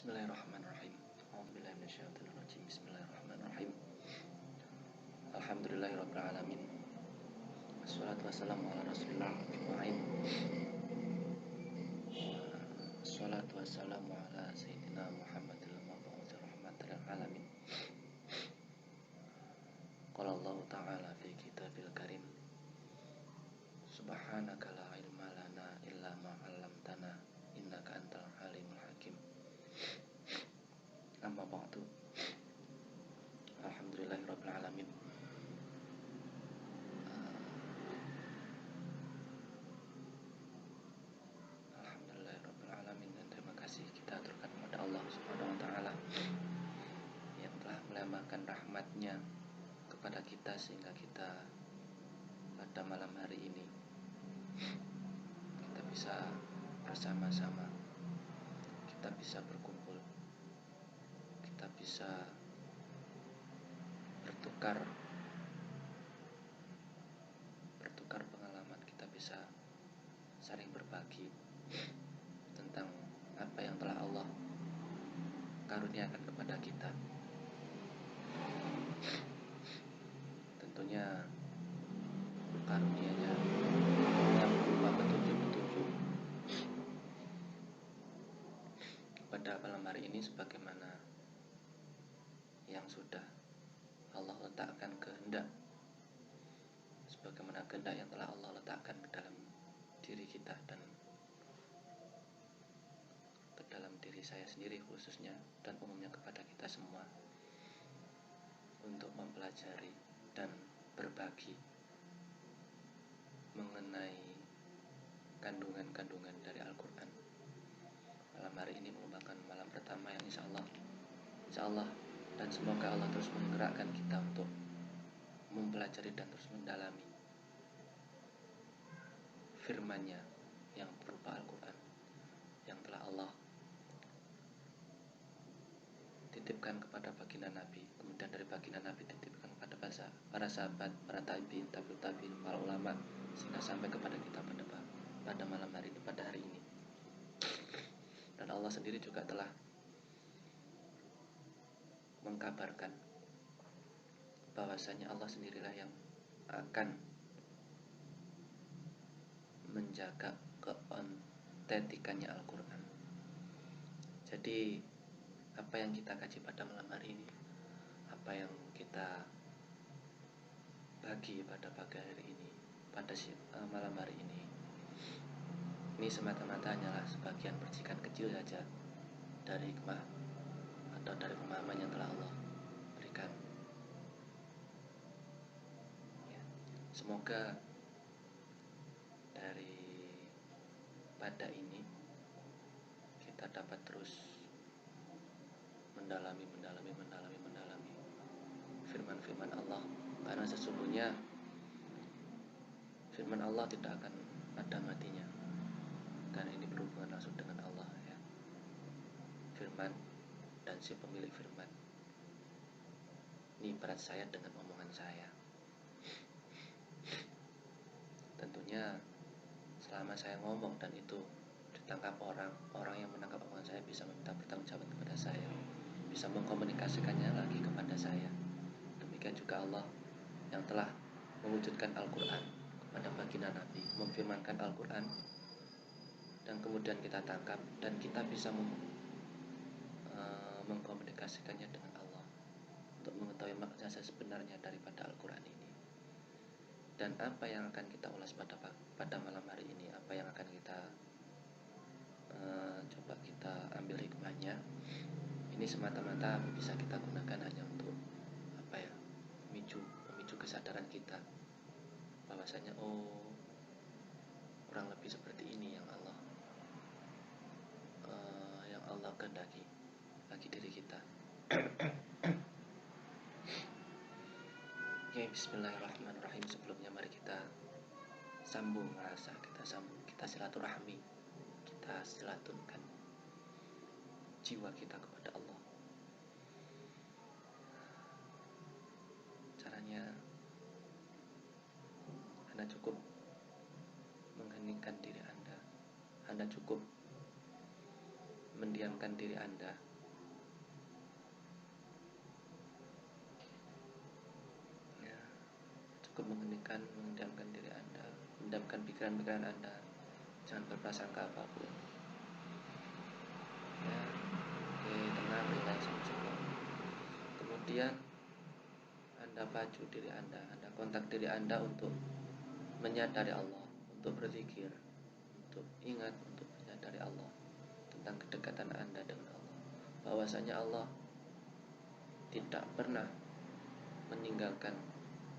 Bismillahirrahmanirrahim. A'udzubillahi minasyaitonir rajim. Bismillahirrahmanirrahim. Alhamdulillahirabbil alamin. Wassalatu wassalamu ala Rasulillah ajmain. Wassalatu wassalamu ala sayyidina Muhammadil mab'uts rahmatan lil alamin. Qala Allah ta'ala fi kitabil karim. Subhanaka la ilma lana illa ma 'allamtana innaka antal alimul hakim. Amma ba'du. Alhamdulillahirabbil alamin. Alhamdulillahirabbil alamin, dan terima kasih kita aturkan kepada Allah Subhanahu wa taala yang telah melimpahkan rahmat-Nya kepada kita sehingga kita pada malam hari ini kita bisa bersama-sama, kita bisa berkumpul, kita bisa bertukar pengalaman, kita bisa saling berbagi tentang apa yang telah Allah karuniakan kepada kita. Tentunya karunia-Nya yang berupa petunjuk-petunjuk. Pada malam hari ini sebagaimana yang sudah Allah letakkan kehendak, sebagaimana kehendak yang telah Allah letakkan ke dalam diri kita dan ke dalam diri saya sendiri khususnya, dan umumnya kepada kita semua, untuk mempelajari dan berbagi mengenai kandungan-kandungan dari Al-Quran. Malam hari ini merupakan malam pertama yang insya Allah dan semoga Allah terus menggerakkan kita untuk mempelajari dan terus mendalami firman-Nya yang berupa Al-Quran yang telah Allah titipkan kepada baginda Nabi, kemudian dari baginda Nabi titipkan kepada para sahabat, para tabi'in, tabi'ut tabi'in, para ulama, sehingga sampai kepada kita pada malam hari ini, pada hari ini. Dan Allah sendiri juga telah mengkabarkan bahwasanya Allah sendirilah yang akan menjaga keautentikannya Al-Quran. Jadi apa yang kita kaji pada malam hari ini, apa yang kita bagi pada pagi hari ini, pada malam hari ini semata-mata hanyalah sebagian percikan kecil saja dari hikmah atau dari pemahaman yang telah Allah berikan. Semoga dari pada ini kita dapat terus mendalami firman-firman Allah, karena sesungguhnya firman Allah tidak akan ada matinya, karena ini berhubungan langsung dengan Allah, ya. Firman dan si pemilik firman ini ibarat saya dengan omongan saya. Tentunya selama saya ngomong dan itu ditangkap orang yang menangkap omongan saya bisa meminta pertanggungjawaban kepada saya, bisa mengkomunikasikannya lagi kepada saya. Demikian juga Allah yang telah mewujudkan Al-Quran kepada baginda Nabi, memfirmankan Al-Quran, dan kemudian kita tangkap dan kita bisa mengkomunikasikannya dengan Allah untuk mengetahui makna sebenarnya daripada Al-Quran ini. Dan apa yang akan kita ulas pada malam hari ini, apa yang akan kita coba kita ambil hikmahnya, ini semata-mata bisa kita gunakan hanya untuk memicu kesadaran kita bahwasanya kurang lebih seperti ini yang Allah kehendaki bagi diri kita. Oke, bismillahirrahmanirrahim. Sebelumnya mari kita kita silaturahmi, kita silaturahkan jiwa kita kepada Allah. Caranya Anda cukup mengheningkan diri Anda cukup mendiamkan diri Anda mendiamkan diri Anda, mendiamkan pikiran-pikiran Anda. Jangan berprasangka apapun. Ya, oke, tenang, relax, cukup. Kemudian Anda pacu diri Anda kontak diri Anda untuk menyadari Allah, untuk berzikir, untuk ingat, untuk menyadari Allah tentang kedekatan Anda dengan Allah. Bahwasanya Allah tidak pernah meninggalkan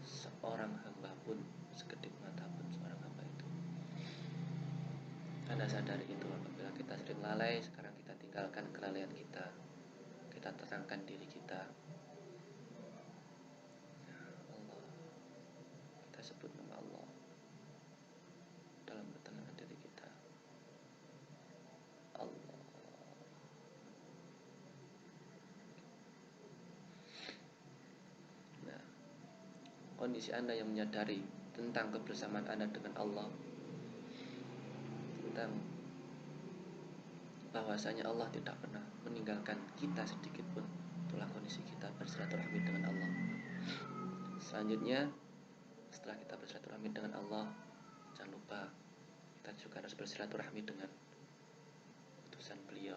seorang hamba pun, sekedip mata pun seorang hamba itu. Anda sadari itu. Apabila kita sering lalai, sekarang kita tinggalkan kelalaian kita. Kita tenangkan diri kita. Allah, kita sebut nama Allah dalam ketenangan diri kita. Allah. Nah, kondisi Anda yang menyadari tentang kebersamaan Anda dengan Allah, tentang bahwasanya Allah tidak pernah meninggalkan kita sedikit pun, itulah kondisi kita bersilaturahmi dengan Allah. Selanjutnya, setelah kita bersilaturahmi dengan Allah, jangan lupa kita juga harus bersilaturahmi dengan utusan beliau,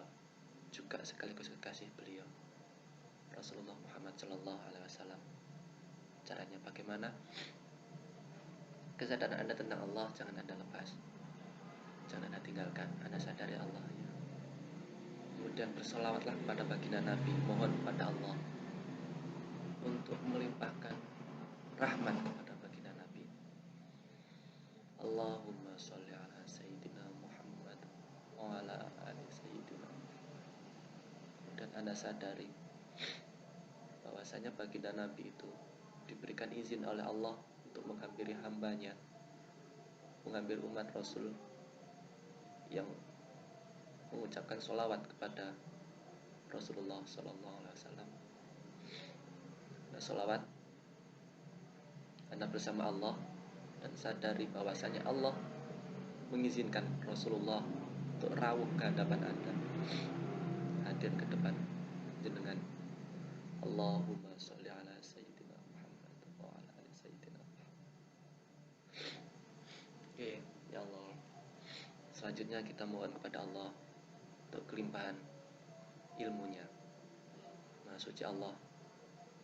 juga sekaligus kekasih beliau, Rasulullah Muhammad SAW. Caranya bagaimana? Kesadaran Anda tentang Allah jangan Anda lepas, jangan Anda tinggalkan. Anda sadari Allah, ya. Kemudian bersolawatlah kepada baginda Nabi, mohon kepada Allah untuk melimpahkan rahmat kepada baginda Nabi. Allahumma sholli ala Sayyidina Muhammad wa ala ali Sayyidina. Dan Anda sadari bahwasanya baginda Nabi itu diberikan izin oleh Allah untuk menghampiri hambanya, menghampiri umat Rasul yang mengucapkan sholawat kepada Rasulullah SAW. Nah, sholawat Anda bersama Allah dan sadari bahwasanya Allah mengizinkan Rasulullah untuk rawuh ke hadapan Anda, hadir ke depan jenengan. Allahumma sholli ala Sayyidina Muhammad wa ala ali Sayyidina Muhammad. Oke, ya Allah. Selanjutnya kita mohon kepada Allah untuk kelimpahan ilmunya. Maha suci Allah.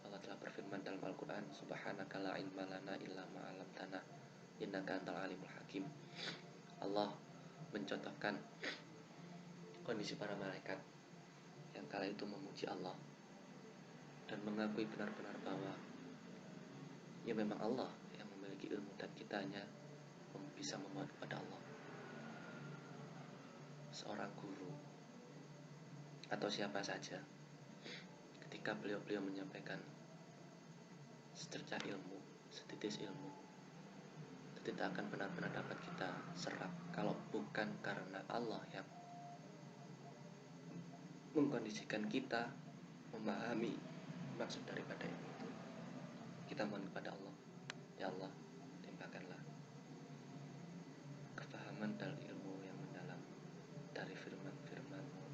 Allah telah berfirman dalam Al-Quran, Subhanaka la ilma lana illa ma 'allamtana innaka antal alimul hakim. Allah mencontohkan kondisi para malaikat yang kala itu memuji Allah dan mengakui benar-benar bahwa ya memang Allah yang memiliki ilmu dan kita hanya bisa memohon kepada Allah. Seorang guru atau siapa saja, ketika beliau menyampaikan secercah ilmu, setitis ilmu, itu tidak akan benar-benar dapat kita serap kalau bukan karena Allah yang mengkondisikan kita memahami maksud daripada ilmu itu. Kita mohon kepada Allah, ya Allah, limpahkanlah kefahaman dan ilmu yang mendalam dari firman-firman-Mu,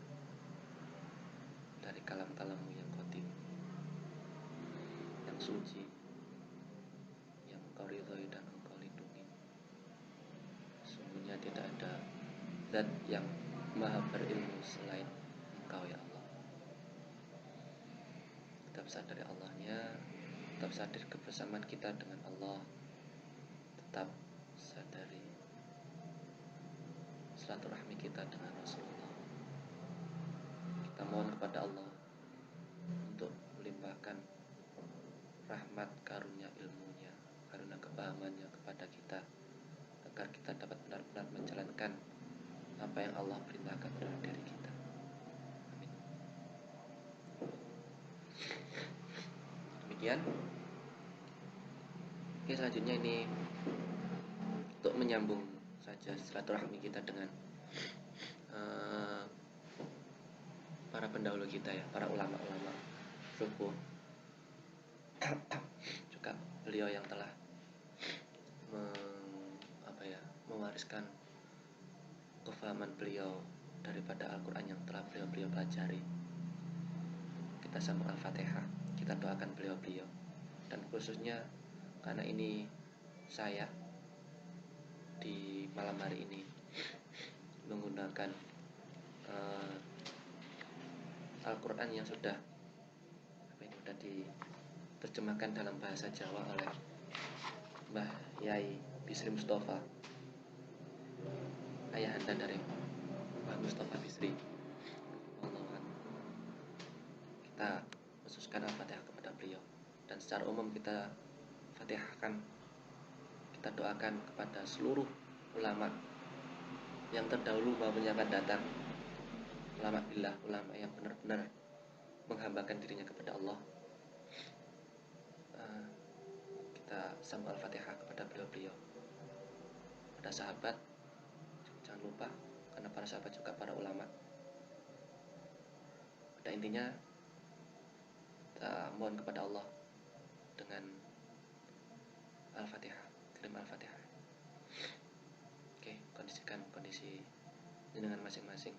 dari kalam-kalam-Mu yang qadim, yang suci, yang Engkau ridhoi dan Engkau lindungi. Sungguhnya tidak ada zat yang maha berilmu selain Engkau, ya Allah. Tetap sadari Allahnya, tetap sadar kebersamaan kita dengan Allah, tetap sadari silaturahmi kita dengan Rasulullah. Kita mohon kepada Allah untuk melimpahkan rahmat karunia ilmunya, karunia kepahamannya kepada kita, agar kita dapat benar-benar menjalankan apa yang Allah perintahkan dalam diri kita. Amin. Demikian. Oke, selanjutnya ini untuk menyambung saja silaturahmi kita dengan para pendahulu kita, ya, para ulama-ulama subuh. Juga beliau yang telah mewariskan kefahaman beliau daripada Al-Quran yang telah beliau pelajari. Kita sambung Al-Fatihah, kita doakan beliau dan khususnya karena ini saya di malam hari ini menggunakan Al-Quran yang sudah diterjemahkan dalam bahasa Jawa oleh Mbah Yai Bisri Mustafa, ayahanda dari Mbah Mustafa Bisri. Kita khususkan Al-Fatihah kepada beliau, dan secara umum kita fatihahkan, kita doakan kepada seluruh ulama yang terdahulu maupun yang akan datang, ulama billah, ulama yang benar-benar menghambakan dirinya kepada Allah. Kita sambung Al-Fatihah kepada beliau-beliau. Pada sahabat, jangan lupa, karena para sahabat juga para ulama. Pada intinya kita mohon kepada Allah dengan Al-Fatihah, kirim Al-Fatihah. Oke, kondisikan kondisi dengan masing-masing.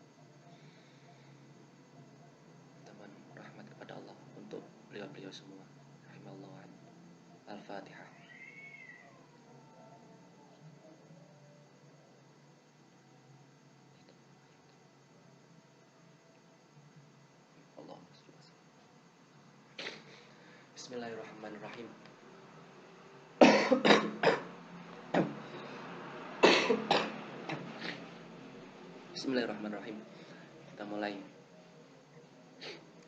Kita mohon rahmat kepada Allah untuk beliau-beliau semua. Rahimallahu. Al-Fatihah. Bismillahirrahmanirrahim. Bismillahirrahmanirrahim. Kita mulai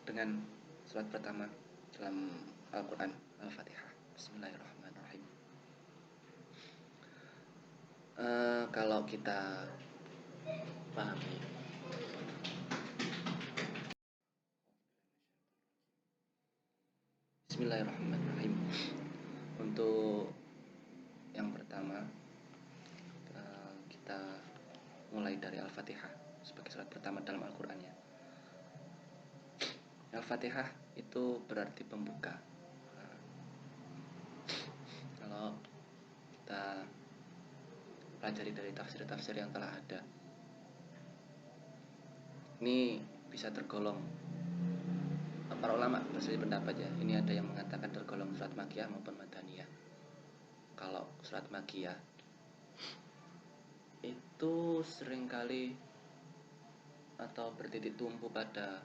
dengan surat pertama dalam Al-Quran, Al-Fatihah. Bismillahirrahmanirrahim. Kalau kita pahami, Bismillahirrahmanirrahim. Untuk yang pertama, kita mulai dari Al-Fatihah sebagai surat pertama dalam Al-Quran ya. Al-Fatihah itu berarti pembuka. Kalau kita pelajari dari tafsir-tafsir yang telah ada, ini bisa tergolong, para ulama berselisih pendapat ya. Ini ada yang mengatakan tergolong surat Makkiyah maupun Madaniyah. Kalau surat Makkiyah itu seringkali atau bertitik tumpu pada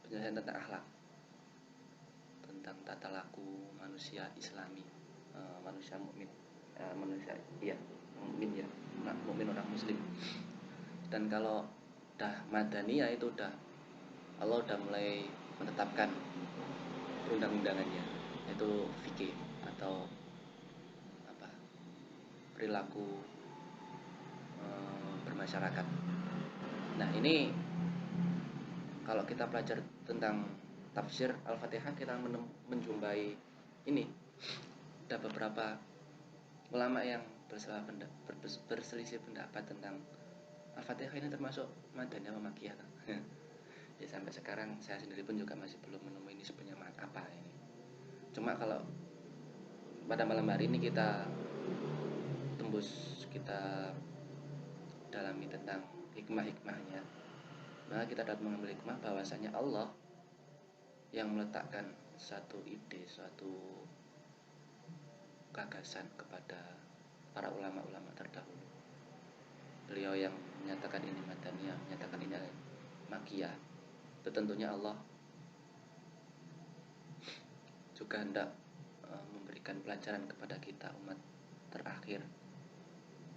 penjelasan tentang akhlak, tentang tata laku manusia Islami, manusia mukmin, mukmin orang Muslim. Dan kalau udah Madaniyah itu Allah udah mulai menetapkan perundang-undangannya, yaitu fikih atau perilaku bermasyarakat. Nah, ini kalau kita belajar tentang tafsir Al-Fatihah, kita menjumpai ini ada beberapa ulama yang berselisih pendapat tentang Al-Fatihah ini termasuk Madaniyah atau Makkiyah. Ya, sampai sekarang saya sendiri pun juga masih belum menemui ini sebenarnya apa ini. Cuma kalau pada malam hari ini kita tembus, kita dalami tentang hikmah-hikmahnya, maka kita dapat mengambil hikmah bahwasanya Allah yang meletakkan satu ide, suatu gagasan kepada para ulama-ulama terdahulu. Beliau yang menyatakan ini Madaniyah, menyatakan ini Makkiyah. Itu tentunya Allah juga hendak memberikan pelajaran kepada kita umat terakhir,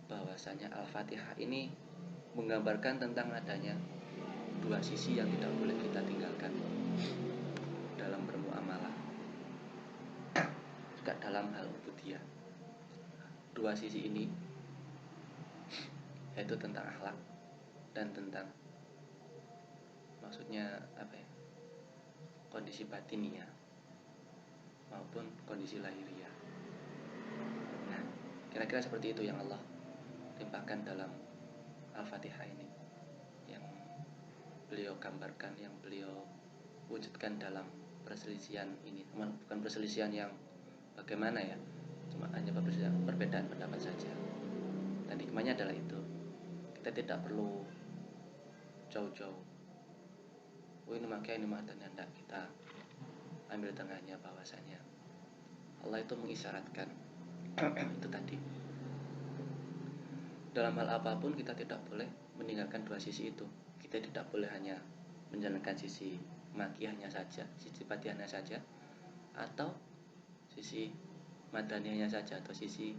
bahwasanya Al-Fatihah ini menggambarkan tentang adanya dua sisi yang tidak boleh kita tinggalkan dalam bermuamalah, juga dalam hal ubudiyah. Dua sisi ini yaitu tentang akhlak dan tentang kondisi batiniah maupun kondisi lahiriah. Nah, kira-kira seperti itu yang Allah timpakan dalam Al-Fatihah ini, yang beliau gambarkan, yang beliau wujudkan dalam perselisihan ini. Bukan perselisihan yang bagaimana ya, cuma hanya perbedaan pendapat saja. Dan hikmahnya adalah itu, kita tidak perlu jauh-jauh, ini Makkiyah, ini Madaniyah. Kita ambil tengahnya bahwasanya Allah itu mengisyaratkan itu tadi. Dalam hal apapun kita tidak boleh meninggalkan dua sisi itu. Kita tidak boleh hanya menjalankan sisi makiyahnya saja, sisi batiniahnya saja, atau sisi madaniahnya saja, atau sisi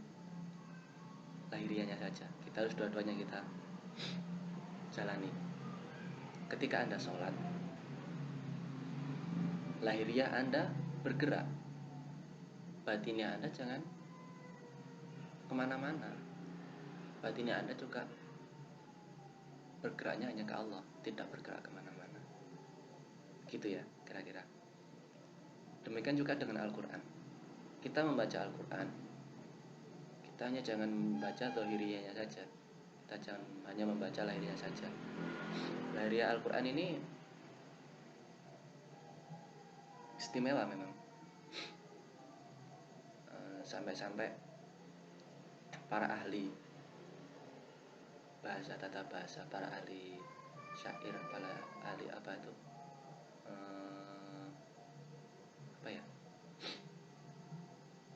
lahiriahnya saja. Kita harus dua-duanya kita jalani. Ketika Anda sholat, lahiriah Anda bergerak, batinnya Anda jangan kemana-mana. Batinnya Anda juga bergeraknya hanya ke Allah, tidak bergerak kemana-mana. Gitu ya, kira-kira. Demikian juga dengan Al-Quran. Kita membaca Al-Quran, kita hanya jangan membaca zahiriyahnya saja. Kita jangan hanya membaca lahiriah saja. Lahiriah Al-Quran ini istimewa memang. Sampai-sampai para ahli bahasa, tata bahasa, para ahli syair, para ahli apa itu, apa ya,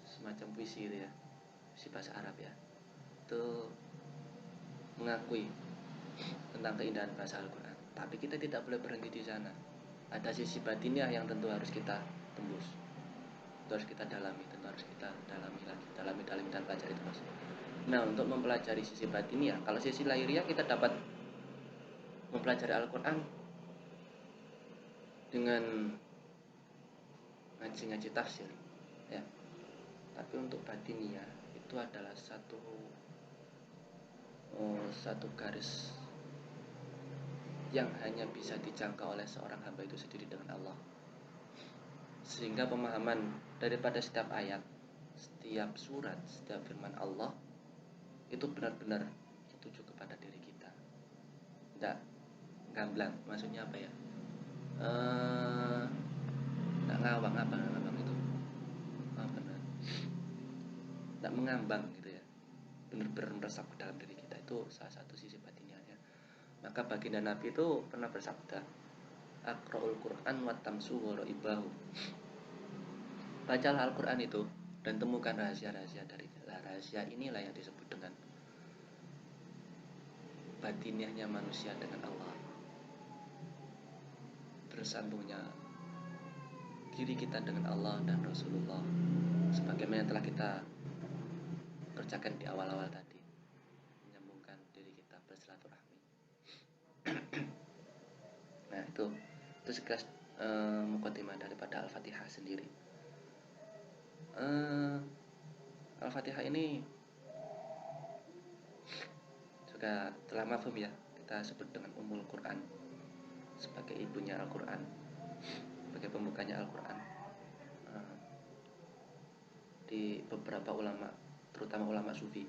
semacam puisi gitu ya, puisi bahasa Arab ya, itu mengakui tentang keindahan bahasa Al-Quran. Tapi kita tidak boleh berhenti di sana. Ada sisi batinnya yang tentu harus kita tembus, itu harus kita dalami, tentu harus kita dalami lagi, dalami dan pelajari terus. Nah, untuk mempelajari sisi batinnya, kalau sisi lahiriah kita dapat mempelajari Al-Quran dengan ngaji-ngaji tafsir ya. Tapi untuk batinnya itu adalah satu garis yang hanya bisa dijangkau oleh seorang hamba itu sendiri dengan Allah. Sehingga pemahaman daripada setiap ayat, setiap surat, setiap firman Allah itu benar-benar setuju kepada diri kita. Tidak gamblang, maksudnya apa ya? Tidak ngawang itu. Benar. Tidak mengambang gitu ya. Benar-benar meresap ke dalam diri kita, itu salah satu sisi batinnya. Maka baginda Nabi itu pernah bersabda, Aqra'ul Qur'an wa tamsu wa ra'ibahu. Bacalah Al-Quran itu dan temukan rahasia-rahasia darinya. Rahasia inilah yang disebut dengan batiniahnya manusia dengan Allah, bersambungnya diri kita dengan Allah dan Rasulullah, sebagaimana yang telah kita kerjakan di awal-awal tadi, menyambungkan diri kita bersilaturahmi. Nah, itu sekilas mukadimah daripada Al-Fatihah sendiri. Al-Fatihah ini juga telah mafhum ya, kita sebut dengan Ummul Quran, sebagai ibunya Al-Quran, sebagai pembukanya Al-Quran. Di beberapa ulama, terutama ulama sufi,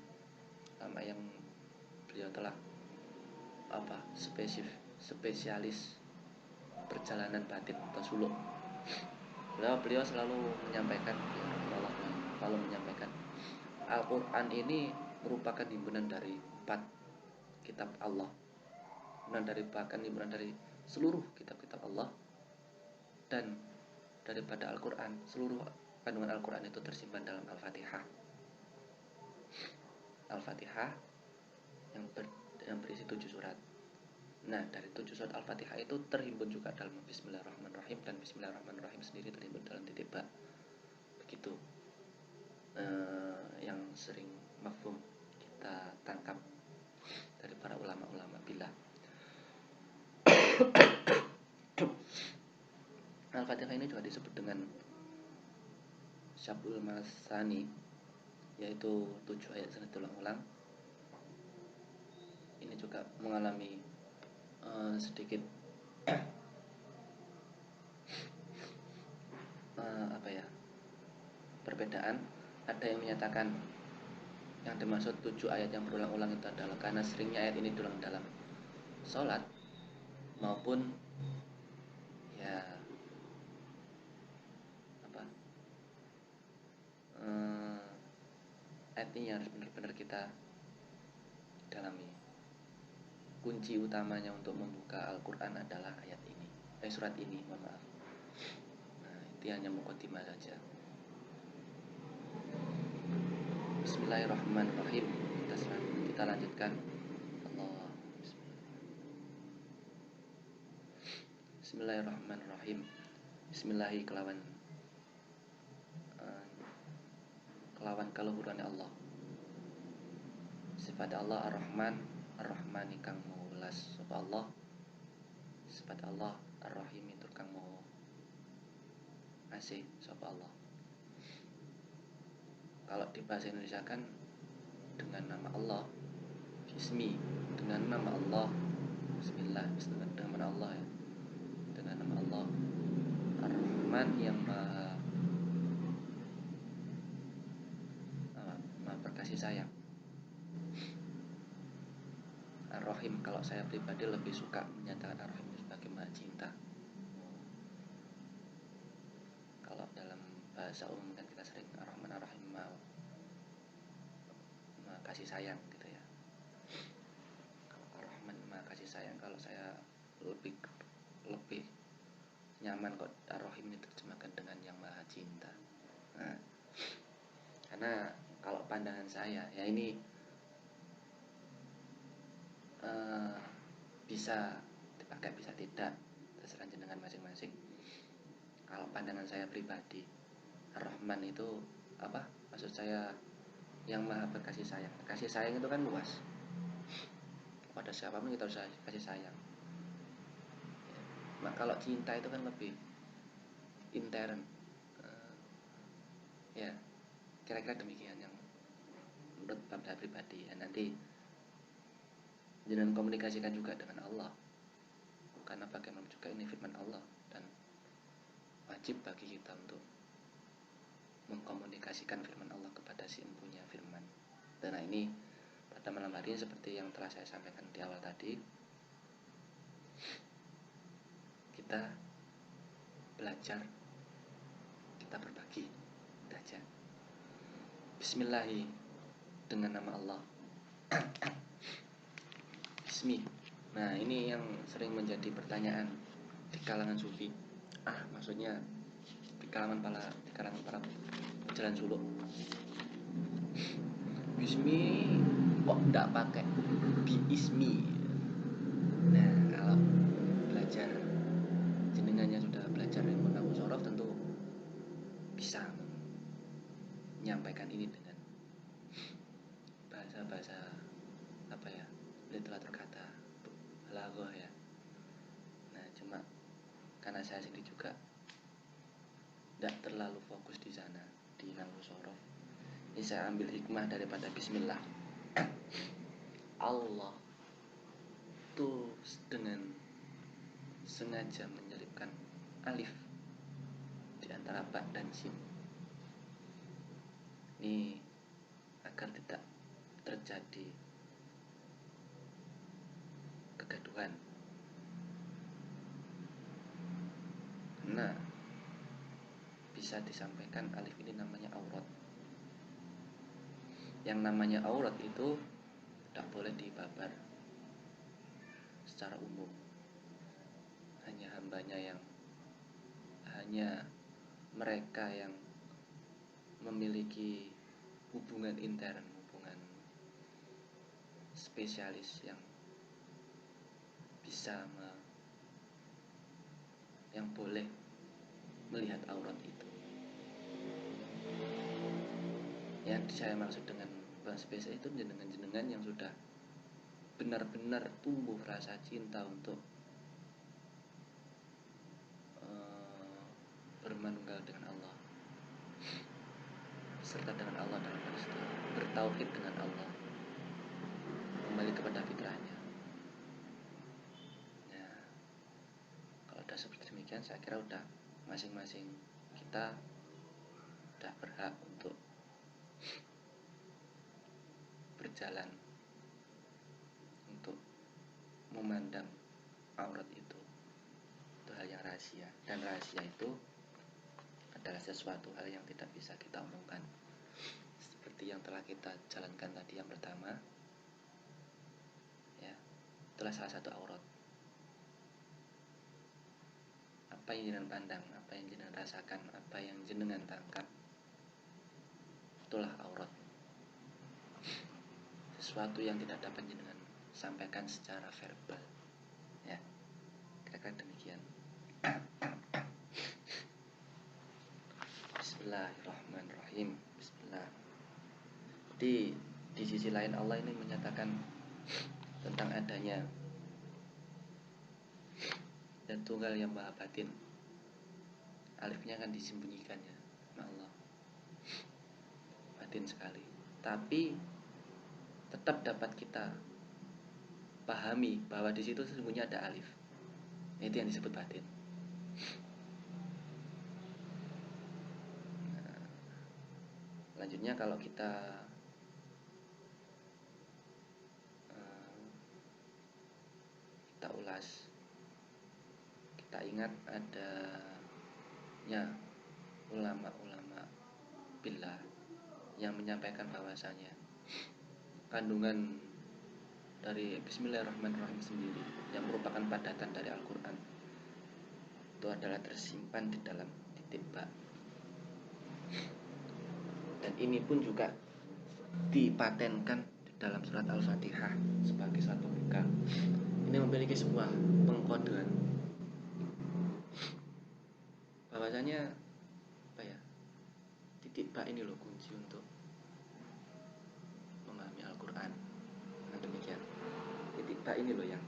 ulama yang beliau telah spesialis perjalanan batin atau suluk, beliau selalu menyampaikan Al-Quran ini merupakan himpunan dari 4 kitab Allah, himpunan dari seluruh kitab-kitab Allah, dan daripada Al-Quran, seluruh kandungan Al-Quran itu tersimpan dalam Al-Fatihah. Al-Fatihah yang berisi 7 surat. Nah, dari 7 surat Al-Fatihah itu terhimpun juga dalam Bismillahirrahmanirrahim, dan Bismillahirrahmanirrahim sendiri terhimpun dalam titik ba. Begitu yang sering mafhum kita tangkap dari para ulama-ulama billah. Al-Fatihah ini juga disebut dengan Syabul Masani, yaitu 7 ayat secara ulang-ulang. Ini juga mengalami sedikit perbedaan. Ada yang menyatakan yang dimaksud 7 ayat yang berulang-ulang itu adalah karena seringnya ayat ini diulang dalam sholat, maupun ya ayat ini harus benar-benar kita dalami. Kunci utamanya untuk membuka Al-Quran adalah ayat ini, surat ini, mohon maaf. Nah, berarti hanya mukadimah saja. Bismillahirrahmanirrahim. Kita lanjutkan. Allah. Bismillahirrahmanirrahim. Bismillahi kelawan kaluhuran Allah. Sifat Allah Ar-Rahman, Ar-Rahman kang mau welas sapa Allah. Sifat Allah Ar-Rahim itu kang mau asih sapa Allah. Kalau di bahasa Indonesia kan dengan nama Allah, Bismi, dengan nama Allah, Bismillah, dengan nama Allah ya, dengan nama Allah Ar-Rahman yang maha berkasih sayang. Ar-Rahim, kalau saya pribadi lebih suka menyatakan Ar-Rahim sebagai maha cinta. Kalau dalam bahasa umum kan kita sering Ar-Rahman Ar-Rahim, maha kasih sayang gitu ya. Kalau Ar-Rahman maha kasih sayang, kalau saya lebih nyaman kok Ar-Rahim diterjemahkan dengan yang maha cinta. Nah, karena kalau pandangan saya ya ini bisa dipakai bisa tidak, terserah jenengan masing-masing. Kalau pandangan saya pribadi, Ar-Rahman itu apa? Maksud saya yang maha berkasih sayang. Kasih sayang itu kan luas. Pada siapapun kita harus kasih sayang. Nah, kalau cinta itu kan lebih intern. Ya, kira-kira demikian yang menurut saya pribadi. Ya, nanti jangan komunikasikan juga dengan Allah, karena bagaimana juga ini firman Allah dan wajib bagi kita untuk mengkomunikasikan firman Allah kepada si empunya firman. Dan ini pada malam hari ini seperti yang telah saya sampaikan di awal tadi, kita belajar, kita berbagi, belajar. Bismillahi, dengan nama Allah. Bismi. Nah, ini yang sering menjadi pertanyaan di kalangan sufi. Maksudnya di kalangan para jalan suluk. Bismi kok enggak pakai biismi. Nah, kalau belajar jenengannya sudah belajar ilmu nahwu shorof, tentu bisa menyampaikan ini dengan bahasa apa ya, literatur kata, balaghah ya. Nah, cuma karena saya sendiri juga tidak terlalu fokus di sana di nahwu shorof, ini saya ambil hikmah daripada Bismillah. Allah tuh dengan sengaja menyelipkan alif di antara ba dan sin ini agar tidak terjadi kegaduhan. Nah, bisa disampaikan alif ini namanya aurat. Yang namanya aurat itu tidak boleh dibabar secara umum. Hanya mereka yang memiliki hubungan intern, hubungan spesialis yang bisa yang boleh melihat aurat itu. Yang saya maksud dengan bahasa spesial itu jenengan yang sudah benar-benar tumbuh rasa cinta untuk bermanunggal dengan Allah, serta dengan Allah dalam peristiwa bertauhid dengan Allah, kembali kepada fitrahnya. Nah, kalau udah seperti demikian, saya kira udah masing-masing kita udah berhak untuk berjalan untuk memandang aurat itu hal yang rahasia, dan rahasia itu adalah sesuatu hal yang tidak bisa kita omongkan. Seperti yang telah kita jalankan tadi yang pertama, ya, itulah salah satu aurat. apa yang jenengan pandang, apa yang jenengan rasakan, apa yang jenengan tangkap, itulah aurat. Sesuatu yang tidak dapat jenengan sampaikan secara verbal, ya, kira-kira demikian. Bismillahirrahmanirrahim. Bismillah. Di sisi lain Allah ini menyatakan tentang adanya dan tunggal yang maha batin. Alifnya kan disembunyikannya sama Allah, batin sekali. Tapi tetap dapat kita pahami bahwa di situ sesungguhnya ada alif. Itu yang disebut batin. Nah, lanjutnya kalau kita ulas, kita ingat adanya ulama-ulama billah yang menyampaikan bahwasanya kandungan dari Bismillahirrahmanirrahim sendiri yang merupakan padatan dari Al-Quran itu adalah tersimpan di dalam titik ba. Dan ini pun juga dipatenkan di dalam surat Al-Fatihah sebagai satu buka. Ini memiliki sebuah pengkodean bahwasanya apa ya, titik ba ini loh kunci untuk memahami Al-Quran. Nah, demikian. Titik ba ini loh yang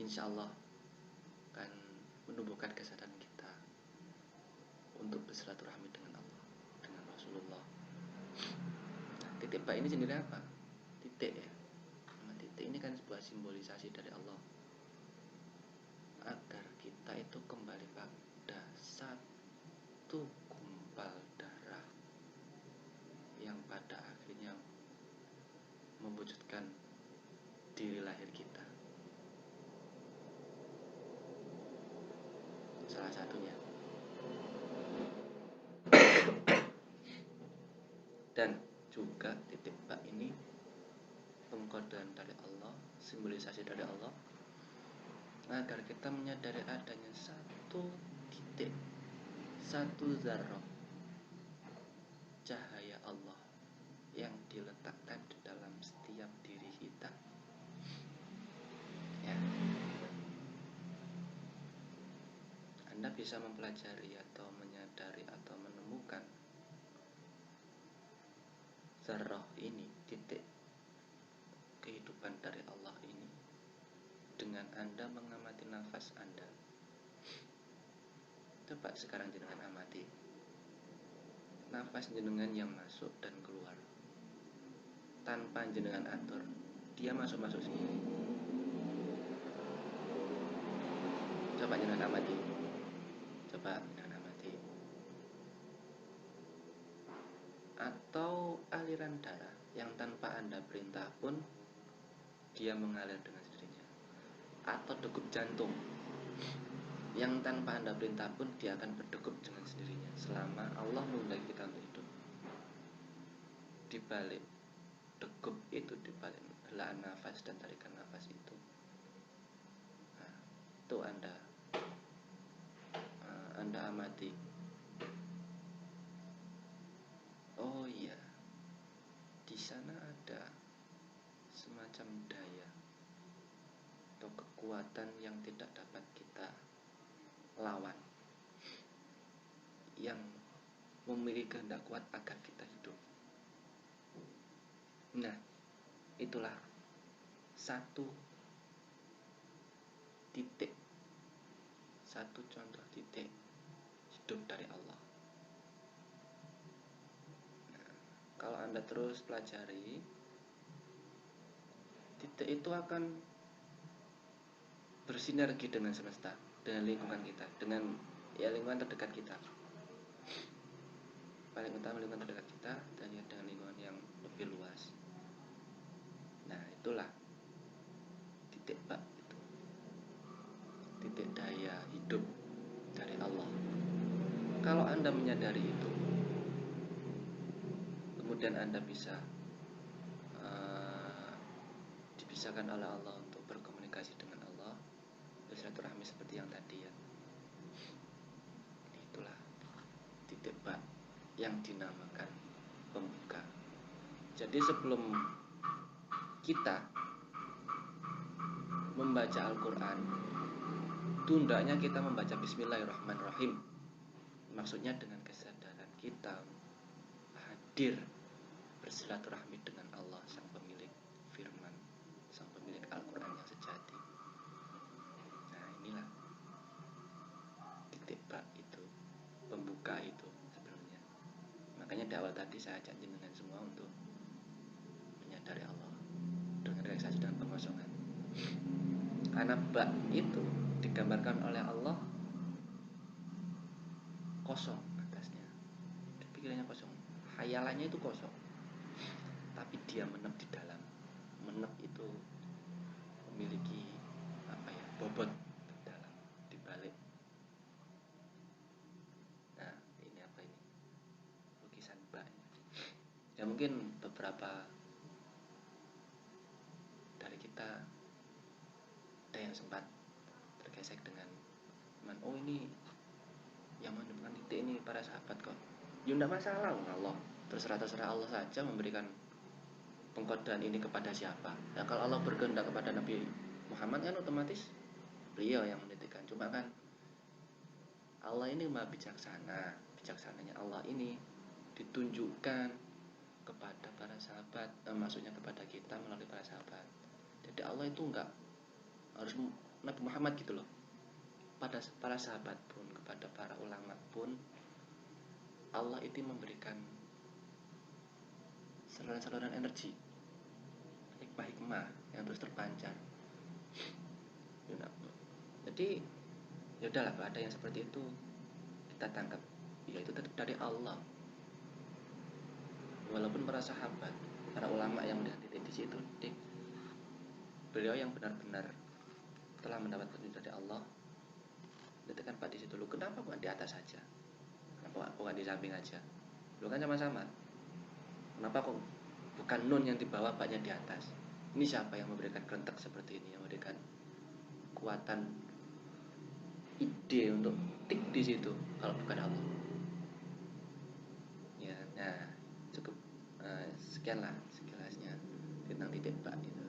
insya Allah akan menumbuhkan kesadaran kita untuk bersilaturahmi dengan Allah, dengan Rasulullah. Nah, titik ba ini sendiri apa? Titik ya. Nah, titik ini kan sebuah simbolisasi dari Allah agar kita itu kembali pada satu gumpal darah yang pada akhirnya mewujudkan diri lahir kita. Salah satunya. Dan juga titik ba ini pengkodean dari Allah, simbolisasi dari Allah agar kita menyadari adanya satu titik, satu zarrah cahaya Allah yang diletakkan di dalam setiap diri kita, ya. Anda bisa mempelajari atau menyadari atau menemukan zarrah ini, titik kehidupan dari Allah ini, dengan Anda mengamati nafas Anda. Coba sekarang jenengan amati nafas jenengan yang masuk dan keluar tanpa jenengan atur, dia masuk sendiri. Coba jenengan amati. Atau aliran darah yang tanpa Anda perintah pun dia mengalir dengan sendirinya. Atau degup jantung yang tanpa Anda perintah pun dia akan berdegup dengan sendirinya selama Allah mengundang kita untuk hidup. Di balik degup itu, di balik helaan nafas dan tarikan nafas itu, nah, itu Anda amati. Oh iya, di sana ada semacam daya atau kekuatan yang tidak dapat kita lawan, yang memiliki kehendak kuat agar kita hidup. Nah, itulah satu titik, satu contoh titik hidup dari Allah. Nah, kalau Anda terus pelajari, titik itu akan bersinergi dengan semesta, dengan lingkungan kita, dengan lingkungan terdekat kita. Paling utama lingkungan terdekat kita dan dengan lingkungan yang lebih luas. Nah, itulah titik ba itu, titik daya hidup dari Allah. Kalau Anda menyadari itu, kemudian Anda bisa dipisahkan oleh Allah untuk berkomunikasi dengan Allah, bersilaturahmi seperti yang tadi ya. Itulah titik bak yang dinamakan pembuka. Jadi sebelum kita membaca Al-Quran, tundanya kita membaca Bismillahirrahmanirrahim. Maksudnya dengan kesadaran kita hadir bersilaturahmi dengan Allah, sang pemilik firman, sang pemilik Al-Quran yang sejati. Nah inilah titik bak itu, pembuka itu sebenarnya. Makanya di awal tadi saya ajak jenengan semua untuk menyadari Allah dengan relaksasi dan pengosongan. Karena bak itu digambarkan oleh Allah kosong atasnya, pikirannya kosong, hayalannya itu kosong, tapi dia menep di dalam. Menep itu memiliki bobot di dalam, di balik. Nah ini lukisan baknya. Ya mungkin beberapa dari kita ada yang sempat tergesek dengan oh ini yang menemukan titik ini para sahabat kok. Ya enggak masalah, Allah terserah Allah saja memberikan pengkodaan ini kepada siapa. Nah kalau Allah berkehendak kepada Nabi Muhammad kan otomatis beliau yang menitikkan. Cuma kan Allah ini maha bijaksana. Bijaksananya Allah ini ditunjukkan kepada para sahabat, maksudnya kepada kita melalui para sahabat. Jadi Allah itu enggak harus Nabi Muhammad gitu loh. Pada para sahabat pun, kepada para ulama pun, Allah itu memberikan saluran-saluran energi, hikmah-hikmah yang terus terpancar. Jadi ya udahlah, ada yang seperti itu kita tangkap, ya itu tetap dari Allah. Walaupun para sahabat, para ulama yang melihat titik di situ, beliau yang benar-benar telah mendapat petunjuk dari Allah, detekan Pak di situ. Lu kenapa bukan di atas saja? Kenapa bukan di samping aja? Lu kan sama-sama. Kenapa kok bukan nun yang di bawah, baknya di atas? Ini siapa yang memberikan kerentek seperti ini, yang memberikan kekuatan ide untuk tik di situ kalau bukan Allah? Ya, nah cukup sekianlah sekilasnya tentang titik bak itu.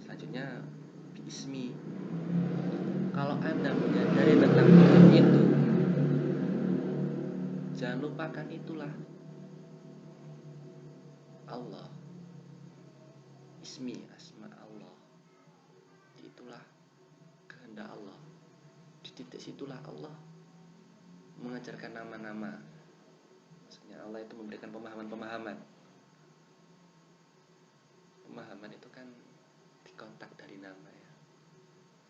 Selanjutnya Bismi. Kalau Anda menyadari tentang itu, jangan lupakan itulah Allah. Ismi, asma Allah. Itulah kehendak Allah. Di titik situlah Allah mengajarkan nama-nama. Maksudnya Allah itu memberikan pemahaman-pemahaman. Pemahaman itu kan dikontak dari nama ya.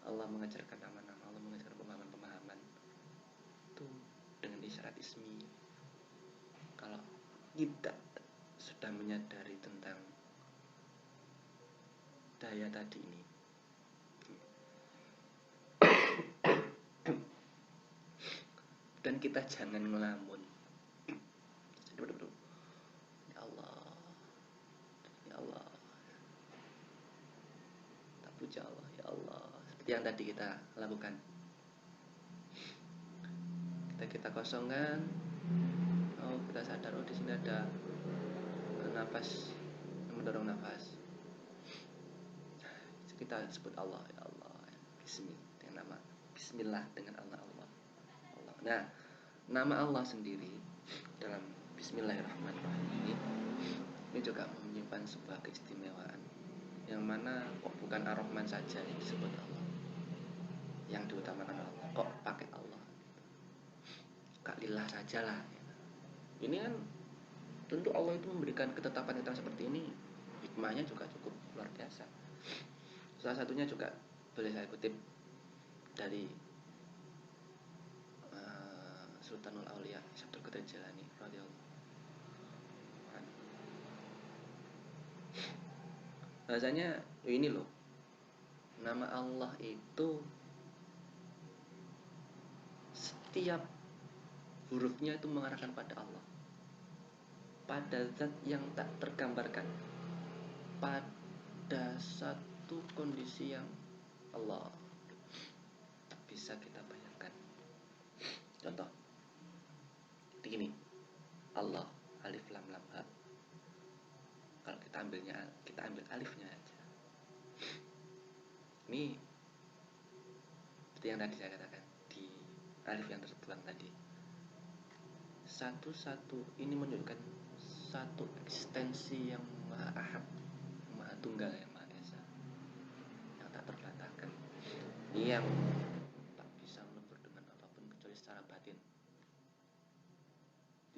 Allah mengajarkan nama-nama, Allah mengajarkan pemahaman-pemahaman itu dengan isyarat ismi. Kalau kita sudah menyadari tentang daya tadi ini, dan kita jangan ngelamun. Ya Allah, ya Allah, tak puja Allah, ya Allah. Seperti yang tadi kita lakukan. Kita kosongkan. Oh, kita sadar, oh di sini ada nafas yang mendorong nafas. Kita sebut Allah, ya Allah, Bismi, dengan nama Bismillah, dengan Allah. Nah, nama Allah sendiri dalam Bismillahirrahmanirrahim ini juga menyimpan sebuah keistimewaan, yang mana kok bukan Ar-Rahman saja yang disebut Allah, yang diutamakan Allah, kok pakai Allah, Kak Lillah sajalah. Ini kan tentu Allah itu memberikan ketetapan kita seperti ini, hikmahnya juga cukup luar biasa. Salah satunya juga boleh saya kutip dari Sultanul Aulia Syabdul Qadir Jailani radhiyallahu anhu. Bahasanya ini loh, nama Allah itu setiap hurufnya itu mengarahkan pada Allah, pada zat yang tak tergambarkan, pada satu kondisi yang Allah bisa kita bayangkan. Contoh, gini, Allah, alif lam lam ha. Kalau kita ambil alifnya aja. Ini seperti yang tadi saya katakan di alif yang terbuang tadi. Satu-satu ini menunjukkan satu ekstensi yang maha ahad, maha tunggal, yang maha esa, yang tak terbantahkan, yang tak bisa melebur dengan apapun kecuali secara batin.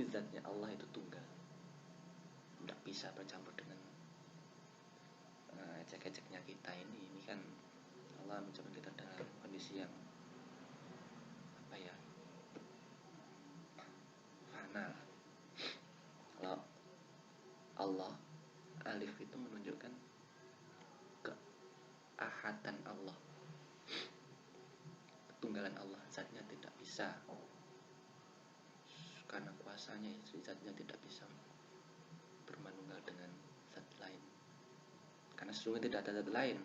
Zatnya Allah itu tunggal, tidak bisa bercampur dengan ecek-eceknya kita ini kan Allah menciptakan kita dalam kondisi yang apa ya, fana. Kalau Allah, alif itu menunjukkan keahadan Allah, ketunggalan Allah, zatnya tidak bisa, karena kuasanya zatnya tidak bisa bermanunggal dengan zat lain, karena sesungguhnya tidak ada zat lain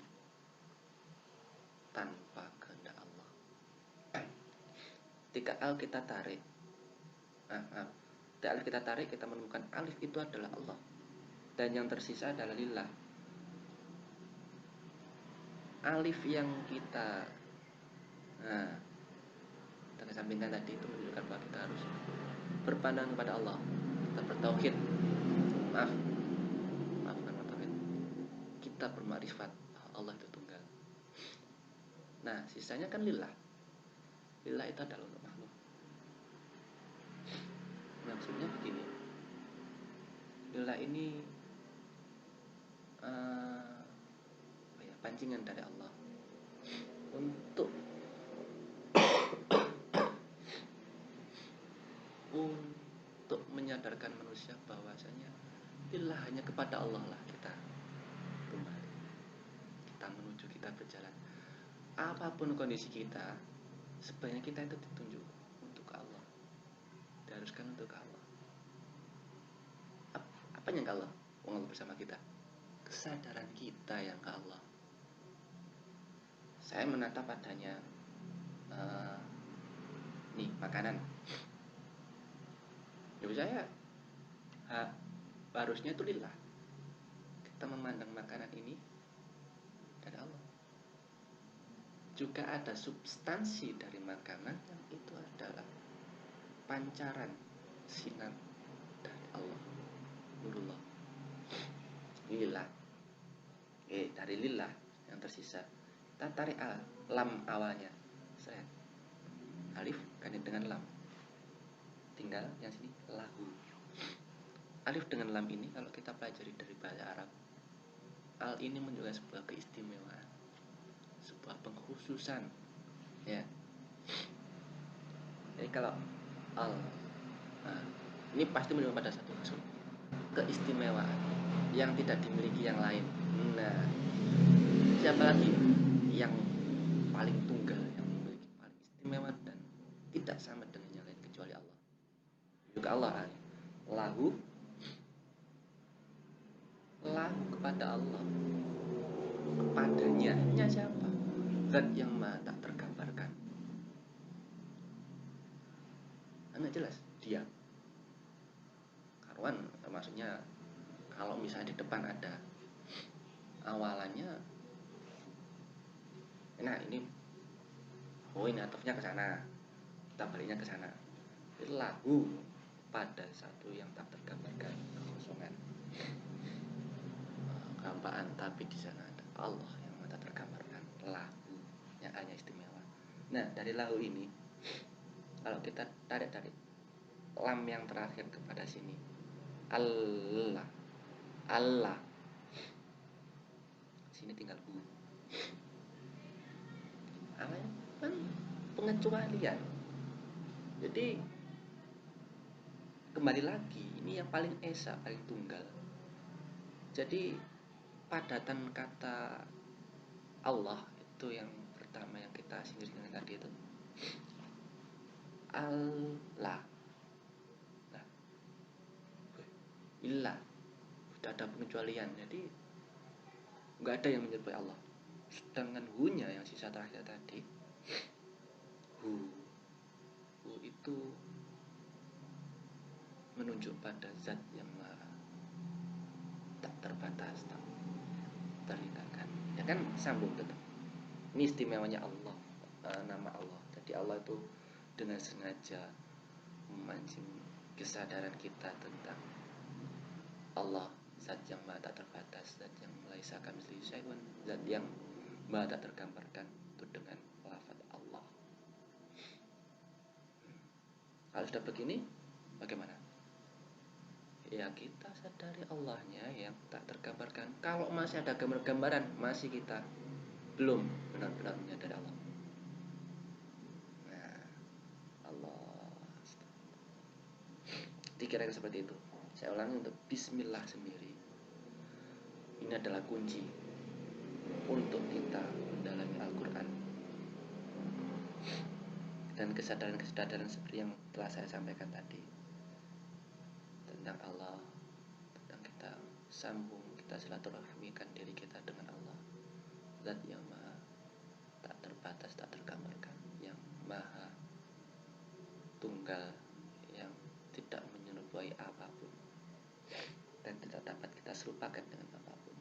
tanpa kehendak Allah. Ketika al kita tarik, ketika alif kita tarik, kita menemukan alif itu adalah Allah, dan yang tersisa adalah lillah. Alif yang kita kesampingkan tadi itu menunjukkan bahwa kita harus berpandang kepada Allah, kita bertauhid, maafkan bertauhid, kita bermakrifat Allah itu tunggal. Nah, sisanya kan lillah. Lillah itu adalah untuk makhluk. Maksudnya begini, lillah ini pancingan dari Allah untuk menyadarkan manusia bahwasanya lillah, hanya kepada Allah lah kita kembali, kita menuju, kita berjalan. Apapun kondisi kita, sebenarnya kita itu ditunjuk untuk Allah, diharuskan untuk Allah. Apa yang ke Allah? Allah bersama kita. Kesadaran kita yang ke Allah. Saya menatap adanya nih makanan. Jadi saya harusnya itu lillah. Kita memandang makanan ini dari Allah. Juga ada substansi dari makanan yang itu adalah pancaran sinar dari Allah, nurullah. Lillah. Dari lillah yang tersisa kita tarik lam awalnya, saya alif ganti dengan lam, tinggal yang sini lahu. Alif dengan lam ini kalau kita pelajari dari bahasa Arab, al ini menunjukkan sebuah keistimewaan, sebuah pengkhususan, ya. Jadi kalau al ini pasti menunjukkan pada satu keistimewaan yang tidak dimiliki yang lain. Nah, siapa lagi yang paling tunggal, yang memiliki paling istimewa dan tidak sama dengan yang lain kecuali Allah. Juga Allah, lahu kepada Allah, kepadanya siapa? Zat yang maha tak tergambarkan. Anda jelas dia. Karuan, maksudnya kalau misalnya di depan ada awalannya, nah ini atofnya ke sana, kita baliknya ke sana. Lahu pada satu yang tak tergambarkan, kekosongan, kehampaan, tapi di sana ada Allah yang tak tergambarkan, lahu yang hanya istimewa. Nah, dari lahu ini kalau kita tarik lam yang terakhir kepada sini, Allah, sini tinggal hu. Allah kan pengecualian. Jadi kembali lagi, ini yang paling esa, paling tunggal. Jadi padatan kata Allah itu yang pertama yang kita singgung tadi itu Allah. Nah, illah, sudah ada pengecualian. Jadi nggak ada yang menyerupai Allah. Sedangkan hu-nya yang sisa terakhir tadi Hu, hu itu menunjuk pada zat yang maha tak terbatas, tak terhindarkan. Ya kan sambung tetap. Ini istimewanya Allah, nama Allah. Jadi Allah itu dengan sengaja memancing kesadaran kita tentang Allah, zat yang maha tak terbatas, zat yang laisa kamitslihi syai'un, zat yang maha tak tergambarkan, itu dengan lafaz Allah. Kalau sudah begini, bagaimana? Ya kita sadari Allahnya yang tak tergambarkan. Kalau masih ada gambar-gambaran, masih kita belum benar-benar menyadari Allah. Nah, Allah dikira seperti itu. Saya ulangi untuk bismillah sendiri. Ini adalah kunci untuk kita mendalami Al-Quran. Dan kesadaran-kesadaran seperti yang telah saya sampaikan tadi tentang Allah, tentang kita sambung, kita silaturahmikan diri kita dengan Allah, zat yang maha tak terbatas, tak tergambarkan, yang maha tunggal, yang tidak menyerupai apapun dan tidak dapat kita serupakan dengan apapun.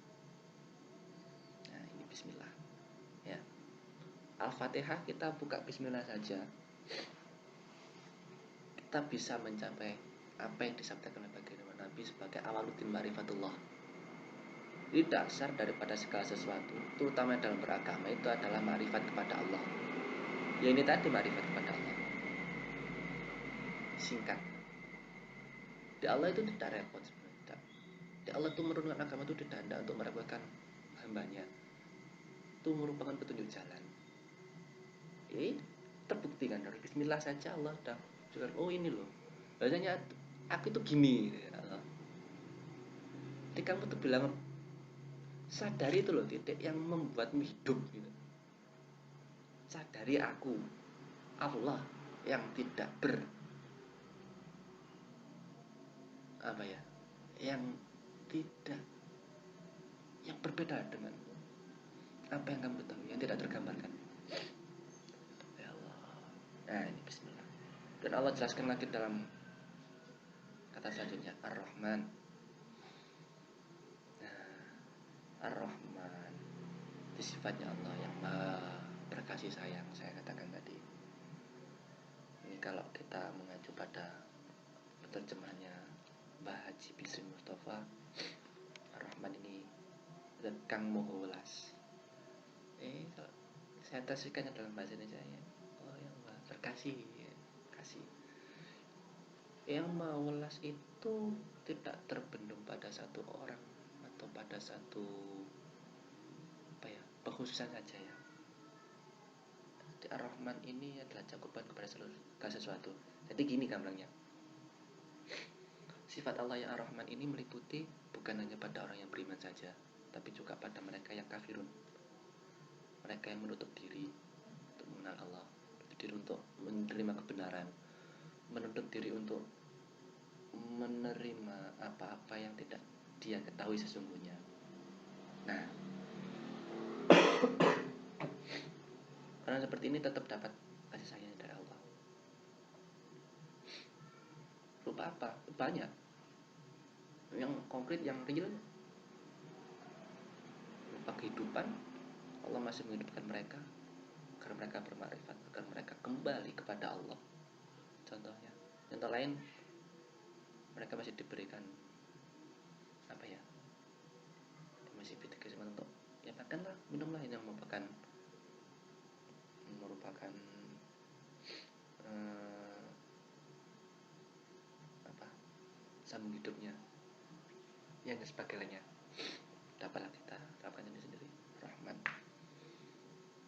Nah, ini bismillah ya. Al-Fatihah kita buka bismillah saja, kita bisa mencapai apa yang disampaikan oleh baginda Nabi sebagai awaluddin ma'rifatullah. Jadi dasar daripada segala sesuatu, terutama dalam beragama, itu adalah ma'rifat kepada Allah. Ya ini tadi, ma'rifat kepada Allah. Singkat, di Allah itu tidak repot sebenarnya. Di Allah itu menurunkan agama itu tidak hendak untuk merepotkan hambanya. Itu merupakan petunjuk jalan. Terbukti kan dari bismillah saja Allah sudah juga, oh ini loh, biasanya aku itu gini Allah. Jadi kamu tuh bilang, sadari itu loh titik yang membuatmu hidup gitu. Sadari aku Allah yang tidak yang tidak, yang berbeda dengan apa yang kamu tahu, yang tidak tergambarkan. Ya Allah. Nah ini bismillah. Dan Allah jelaskan lagi dalam kata selanjutnya, Ar-Rahman. Nah, Ar-Rahman itu sifatnya Allah yang maha berkasih sayang, saya katakan tadi. Ini kalau kita mengacu pada terjemahannya Mbah Haji Bisri Mustafa, Ar-Rahman ini zat kang moho welas. Kalau saya tafsirkannya dalam bahasa Indonesia ya, oh yang maha terkasih ya, kasih. Yang maha welas itu tidak terbendung pada satu orang atau pada satu pengkhususan saja ya. Ar-Rahman ini adalah cakupan kepada seluruh sesuatu. Jadi gini gambarnya, sifat Allah yang Ar-Rahman ini meliputi bukan hanya pada orang yang beriman saja, tapi juga pada mereka yang kafirun, mereka yang menutup diri untuk mengenal Allah, menutup diri untuk menerima kebenaran, menutup diri untuk menerima apa-apa yang tidak dia ketahui sesungguhnya. Nah, orang seperti ini tetap dapat kasih sayang dari Allah. Rupa apa? Banyak. Yang konkret, yang real, rupa kehidupan. Allah masih menghidupkan mereka agar mereka bermakrifat, agar mereka kembali kepada Allah. Contohnya, contoh lain, mereka masih diberikan masih diberi kesempatan untuk ya makanlah, minumlah, yang merupakan sambung hidupnya yang sebagainya. Dapatlah kita terapkan ini sendiri. Rahman,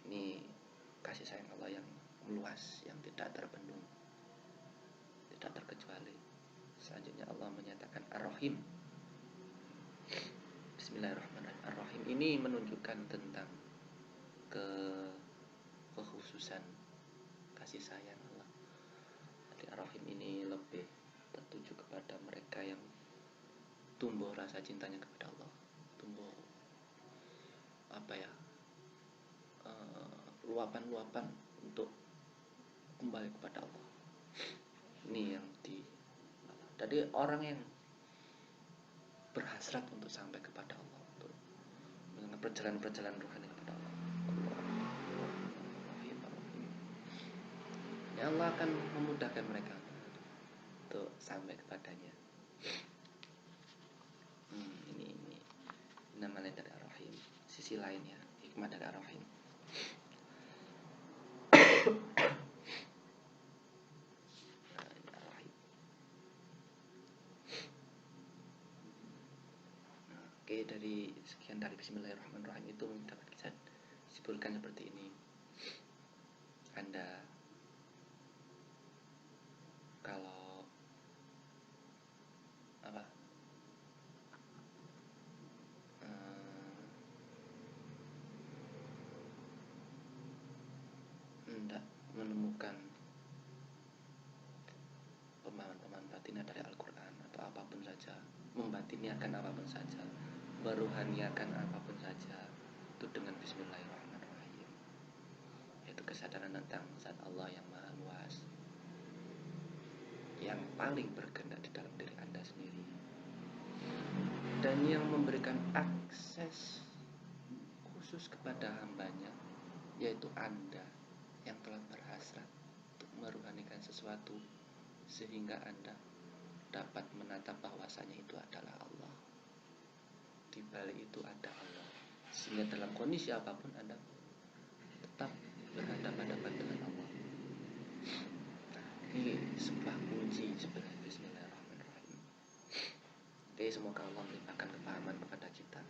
ini kasih sayang Allah yang meluas, yang tidak terbendung, tidak terkecuali. Selanjutnya Allah menyatakan Ar-Rahim. Bismillahirrahmanirrahim. Ar-Rahim ini menunjukkan tentang kekhususan kasih sayang Allah. Jadi Ar-Rahim ini lebih tertuju kepada mereka yang tumbuh rasa cintanya kepada Allah, tumbuh luapan-luapan untuk kembali kepada Allah. Ini yang jadi orang yang berhasrat untuk sampai kepada Allah, untuk dengan perjalanan rohani kepada Allah. Ya Allah akan memudahkan mereka untuk sampai kepadanya. Ini namanya dari Ar-Rahim. Sisi lainnya hikmah dari Ar-Rahim. Oke, dari sekian dari Bismillahirrahmanirrahim itu dapat kita simpulkan seperti ini. Anda kalau hendak menemukan pemahaman batinnya dari Al-Quran atau apapun saja, membatiniakan apapun saja, meruhaniakan apapun saja, itu dengan Bismillahirrahmanirrahim, yaitu kesadaran tentang zat Allah yang maha luas, yang paling berkehendak di dalam diri Anda sendiri, dan yang memberikan akses khusus kepada hambanya, yaitu Anda yang telah berhasrat untuk meruhanikan sesuatu, sehingga Anda dapat menatap bahwasanya itu adalah Allah. Di balik itu ada Allah, sehingga dalam kondisi apapun Anda tetap berhadapan-hadapan dengan Allah. Ini sebuah kunci sebenarnya. Bismillahirrahmanirrahim. Oke, semoga Allah melimpahkan kepahaman kepada kita.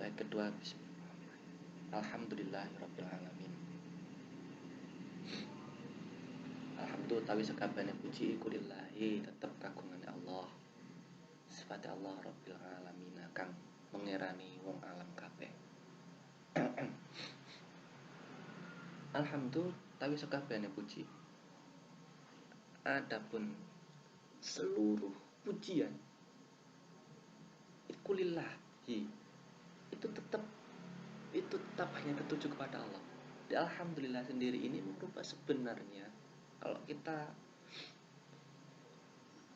Ayat kedua, Bismillahirrahmanirrahim. Alhamdulillahirabbil alamin. Alhamdulillah tawi sakabehane puji iku lillahi, tetep kagungan Allah. Sifat Allah Rabbil alamin kang mengerani wong alam kabeh. Alhamdulillah tawi sakabehane puji. Adapun seluruh pujian iku lillahi, itu tetap hanya tertuju kepada Allah. Di alhamdulillah sendiri ini merupakan sebenarnya, kalau kita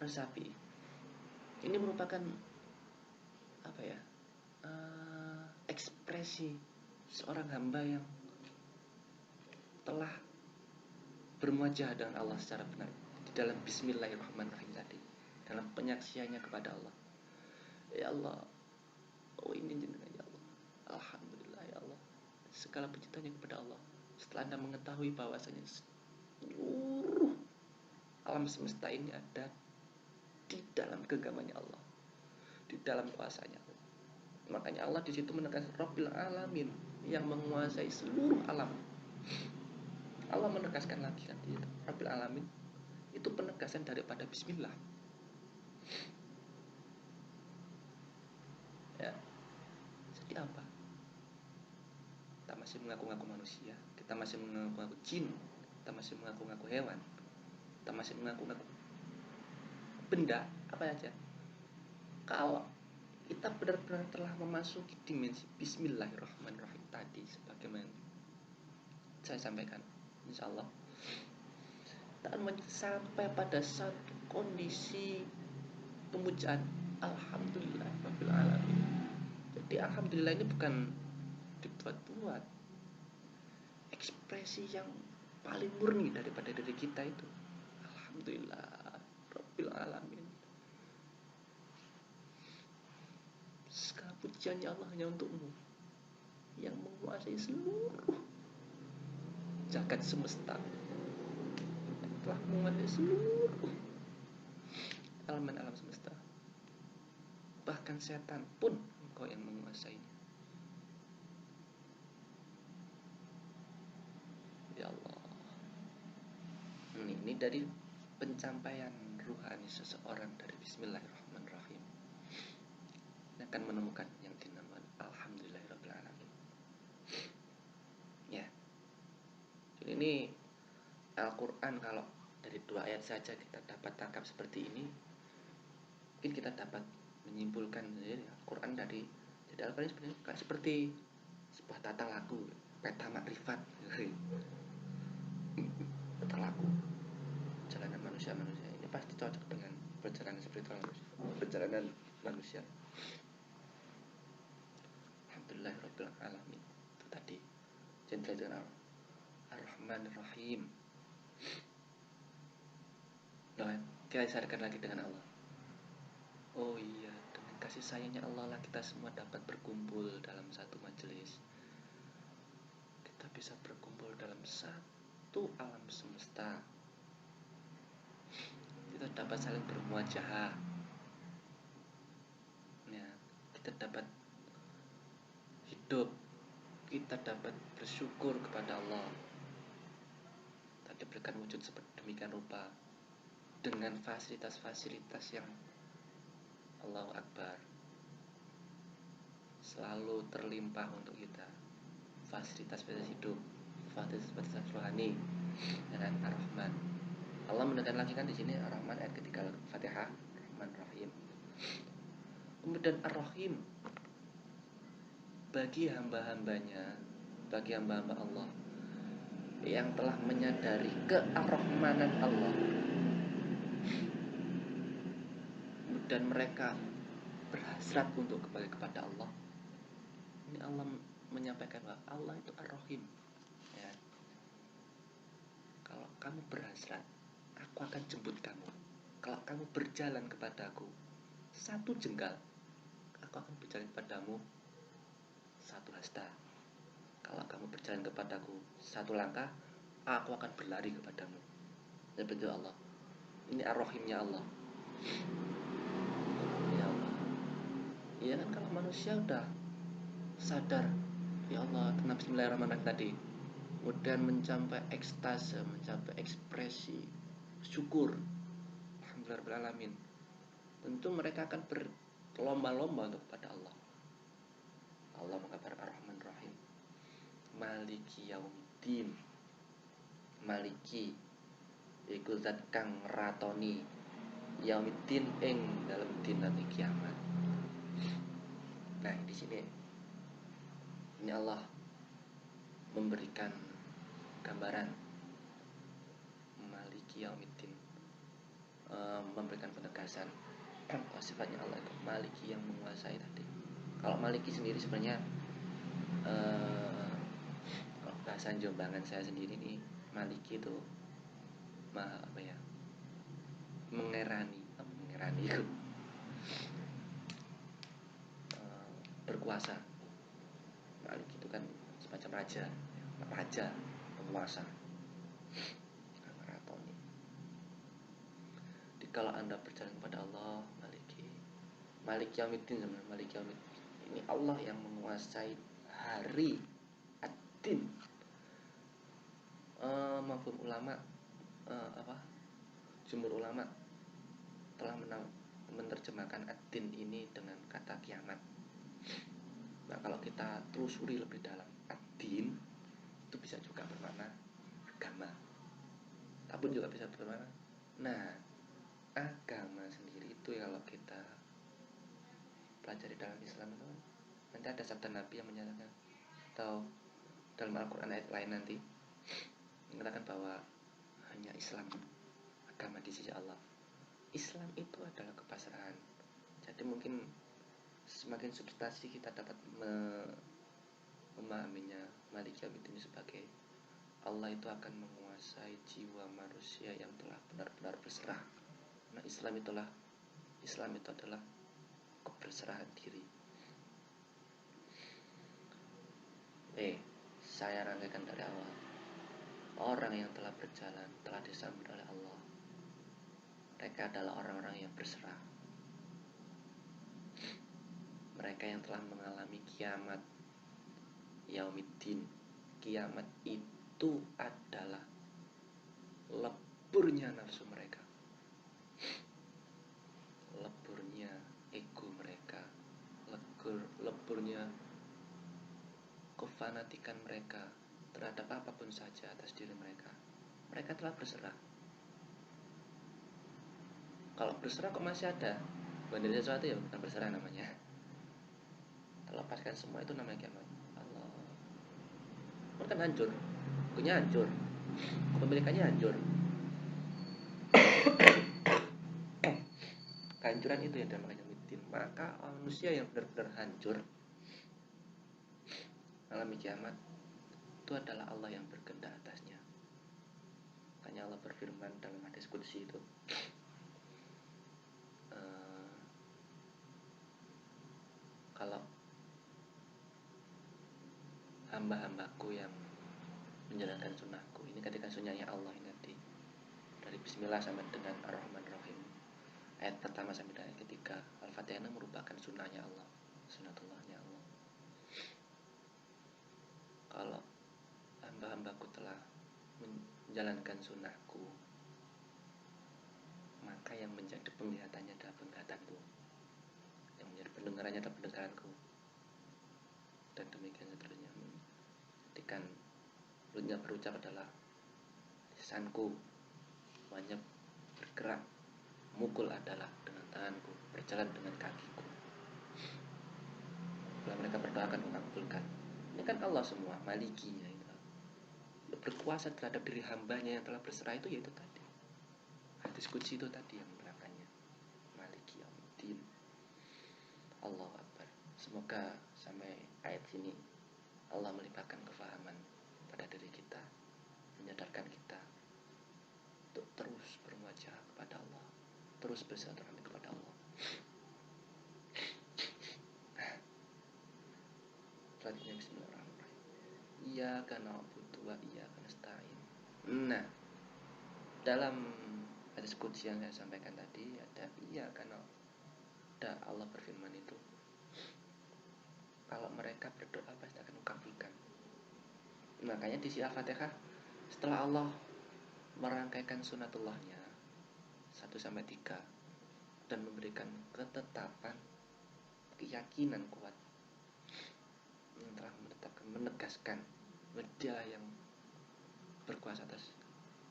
resapi, ini merupakan ekspresi seorang hamba yang telah bermuajah dengan Allah secara benar di dalam Bismillahirrahmanirrahim tadi, dalam penyaksiannya kepada Allah. Ya Allah, oh ini jenengan ya Allah, alhamdulillah ya Allah, segala puji tanya kepada Allah. Setelah Anda mengetahui bahwasanya seluruh alam semesta ini ada di dalam genggamannya Allah, di dalam kuasanya Allah. Makanya Allah di situ menekankan Rabbil alamin, yang menguasai seluruh alam. Allah menegaskan lagi kan itu Rabbil alamin, itu penegasan daripada Bismillah. Ya, jadi apa? Kita masih mengaku-ngaku manusia, kita masih mengaku-ngaku jin, kita masih mengaku-ngaku hewan, kita masih mengaku-ngaku benda apa aja. Kalau kita benar-benar telah memasuki dimensi Bismillahirrahmanirrahim tadi, sebagaimana saya sampaikan, insya Allah kita akan sampai pada satu kondisi pemujaan alhamdulillah rabbil alamin. Jadi alhamdulillah ini bukan dibuat-buat, ekspresi yang paling murni daripada diri kita itu. Alhamdulillah rabbil alamin, segala pujiannya Allah hanya untukmu, yang menguasai seluruh jagat semesta, yang telah menguasai seluruh elemen alam semesta, bahkan setan pun engkau yang menguasainya. Ya Allah, ini dari pencapaian ruhani seseorang dari Bismillahirrahmanirrahim, akan menemukan yang dinamakan alhamdulillahirabbil alamin. Ya, jadi ini Al-Quran, kalau dari 2 ayat saja kita dapat tangkap seperti ini, mungkin kita dapat menyimpulkan Al-Quran dari, jadi Al-Quran sebenarnya seperti sebuah tata lagu, peta makrifat. tata laku perjalanan manusia ini pasti cocok dengan perjalanan spiritual manusia. Alhamdulillahirabbil alamin. Itu tadi cinta dengan Allah. Ar-Rahman Ar-Rahim. Nah, kita sadarkan lagi dengan Allah. Oh iya, dengan kasih sayangnya Allah lah kita semua dapat berkumpul dalam satu majelis. Kita bisa berkumpul dalam satu alam semesta. Kita dapat saling bermuajahah. Ya, kita dapat hidup. Kita dapat bersyukur kepada Allah. Tak diberikan wujud sedemikian rupa dengan fasilitas-fasilitas yang Allahu Akbar selalu terlimpah untuk kita. Fasilitas-fasilitas hidup, fasilitas rohani dengan Ar-Rahman. Allah menekan lagi kan di sini Ar-Rahman ayat ketiga Fatihah, Rahman Rahim. Kemudian Ar-Rahim bagi hamba-hambanya, bagi hamba-hamba Allah yang telah menyadari kear-Rahmanan Allah dan mereka berhasrat untuk kembali kepada Allah. Ini Allah menyampaikan bahwa Allah itu Ar-Rahim. Ya. Kalau kamu berhasrat, aku akan jemput kamu. Kalau kamu berjalan kepadaku satu jengkal, aku akan berjalan kepadamu satu hasta. Kalau kamu berjalan kepadaku satu langkah, aku akan berlari kepadamu. Seperti Allah. Ini Ar-Rahimnya Allah. Ya Allah. Iya kan kalau manusia udah sadar, ya Allah, kenapa Bismillahirrahmanirrahim tadi, kemudian mencapai ekstase, mencapai ekspresi syukur, alhamdulillahirrahmanirrahim, tentu mereka akan berlomba-lomba untuk kepada Allah. Allah mengabarkan Ar-Rahman Rahim, Maliki Yaumiddin. Maliki iku zat kang ratoni Yaumiddin ing dalam dina kiamat. Nah, di sini ini Allah memberikan gambaran Maliki Yaumiddin, memberikan penegasan sifatnya Allah itu Maliki yang menguasai tadi. Kalau Maliki sendiri sebenarnya kalau bahasa Jombangan saya sendiri nih, Maliki itu apa ya, mengerani itu berkuasa. Malik itu kan semacam raja, penguasa. Maratoni. Jadi kalau Anda berjalan kepada Allah, Malik Yaumiddin sebenarnya Malik Yaumiddin. Ini Allah yang menguasai hari ad-din. Mafhum ulama jumhur ulama telah menerjemahkan ad-din ini dengan kata kiamat. Nah, kalau kita telusuri lebih dalam, ad-din itu bisa juga bermakna agama, tapi juga bisa bermakna. Nah, agama sendiri itu kalau kita pelajari dalam Islam itu nanti ada sabda Nabi yang menyatakan, atau dalam Al-Quran ayat lain nanti mengatakan bahwa hanya Islam agama di sisi Allah. Islam itu adalah kepasrahan. Jadi mungkin semakin substansi kita dapat memahaminya, Malik Yaumiddin sebagai Allah itu akan menguasai jiwa manusia yang telah benar-benar berserah. Nah, Islam itu adalah keberserahan diri. Saya rangkaikan dari awal. Orang yang telah berjalan, telah disambut oleh Allah, mereka adalah orang-orang yang berserah. Mereka yang telah mengalami kiamat Yaumiddin. Kiamat itu adalah leburnya nafsu mereka, leburnya ego mereka, leburnya kefanatikan mereka terhadap apapun saja atas diri mereka. Mereka telah berserah. Kalau berserah kok masih ada bandar sesuatu, ya bukan berserah namanya. Terlepaskan semua itu namanya kiamat. Allah, mereka hancur, punya hancur. kepemilikannya hancur. Kehancuran itu yang dinamakan yaumiddin. Maka manusia yang benar-benar hancur malam kiamat itu adalah Allah yang berkehendak atasnya. Makanya Allah berfirman dalam hadis qudsi itu, kalau hamba-hambaku yang menjalankan sunnahku, ini ketika sunnahnya Allah ini nanti dari Bismillah sampai dengan Ar-Rahman Ar-Rahim, ayat pertama sampai dengan ayat ketiga, Al-Fatihah merupakan sunnahnya Allah, sunnatullahnya Allah. Kalau hamba-hambaku telah menjalankan sunnahku, maka yang menjadi penglihatannya adalah penglihatanku, yang menjadi pendengarannya adalah pendengaranku, dan demikian seterusnya. Ketika mulutnya berucap adalah lisanku, wajib bergerak, mukul adalah dengan tanganku, berjalan dengan kakiku. Bila mereka berdoa akan mengabulkan. Ini kan Allah semua, malikinya itu. Berkuasa terhadap diri hambanya yang telah berserah itu, yaitu tadi hadis qudsi itu tadi yang menerangkannya, maliki yaumiddin. Allahu Akbar. Semoga sampai ayat sini Allah melimpahkan kefahaman pada diri kita, menyadarkan kita untuk terus berwajah kepada Allah, terus bersilaturahmi kepada Allah. Selanjutnya bismillahirrahmanirrahim. Iyyaka na'budu wa iyyaka nasta'in. Nah, dalam hadis qudsi yang saya sampaikan tadi ada iyyaka na'budu, Allah berfirman itu, kalau mereka berdoa pasti akan mengabulkan. Makanya di Al-Fatihah setelah Allah merangkaikan sunatullahnya 1-3 dan memberikan ketetapan, keyakinan kuat yang telah menetapkan, menegaskan Dia yang berkuasa atas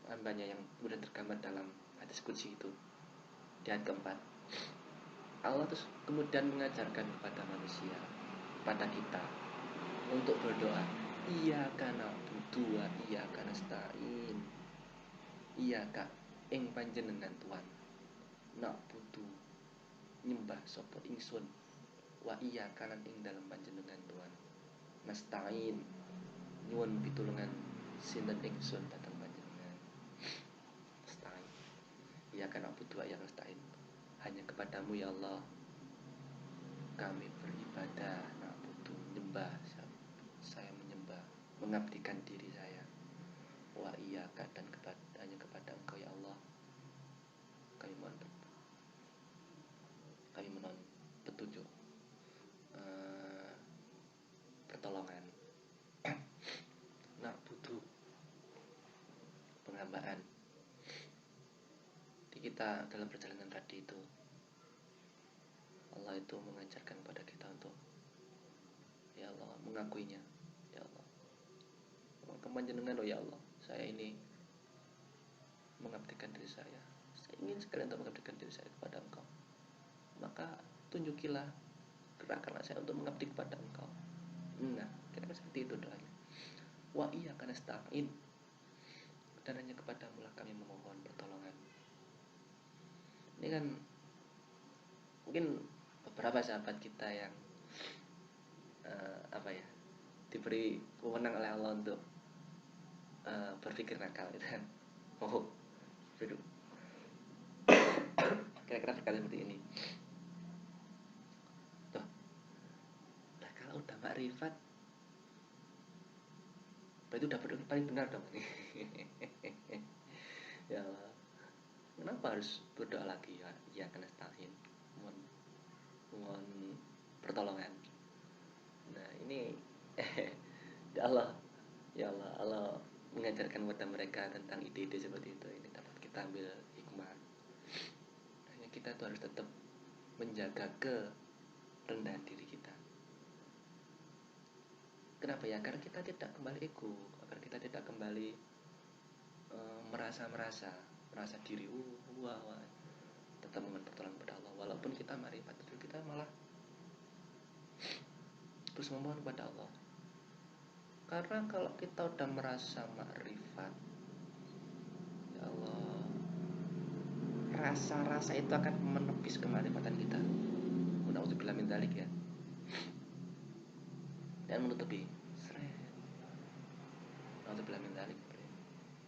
hambanya yang kemudian tergambar dalam hadis qudsi itu di ayat keempat. Allah terus kemudian mengajarkan kepada manusia, kepada kita untuk berdoa, iyyaka na'budu wa iyyaka nasta'in. Iyyaka ing panjenengan Tuhan, na'budu nyembah sapa ingsun, wa iyyaka lan ing dalem panjenengan Tuhan, nasta'in nyuwun pitulungan sinten ingsun dhateng panjenengan. Nasta'in. Iyyaka na'budu wa iyyaka nasta'in. Hanya kepadamu ya Allah kami beribadah, na'budu nyembah, saya menyembah, mengabdikan diri saya. Wa iyyaka dan hanya kepada Engkau ya Allah kami mohon petunjuk, pertolongan. Na'budu penghambaan. Di kita dalam perjalanan tadi itu Allah itu mengajarkan kepada kita untuk ya Allah mengakuinya, ya Allah panjenengan, oh ya Allah saya ini mengabdikan diri saya ingin sekali untuk mengabdikan diri saya kepada Engkau, maka tunjukilah, gerakkanlah saya untuk mengabdi kepada Engkau. Nah, kira-kira seperti itu doanya. Wa iyyaka nasta'in, dan hanya kepadamu lah kami memohon pertolongan. Ini kan mungkin beberapa sahabat kita yang diberi wewenang oleh Allah untuk berpikir nakal gitu kan. Kira-kira berkata seperti ini. Tuh, nah kalau udah makrifat berarti udah paling benar dong. Ya Allah, kenapa harus berdoa lagi ya? Ya kena stalin, mohon pertolongan. Nah ini ya Allah, Allah mengajarkan kepada mereka tentang ide-ide seperti itu. Ini dapat kita ambil hikmah. Hanya kita tuh harus tetap menjaga kerendahan diri kita. Kenapa ya? Karena kita tidak kembali ego, agar kita tidak kembali merasa diri wah, tetap memohon pertolongan kepada Allah. Walaupun kita marifat itu, kita malah terus memohon kepada Allah. Karena kalau kita udah merasa makrifat, Allah, rasa-rasa itu akan menepis kemarifatan kita. Nauzubillah min dzalik ya. Dan menutupi. Nauzubillah min dzalik.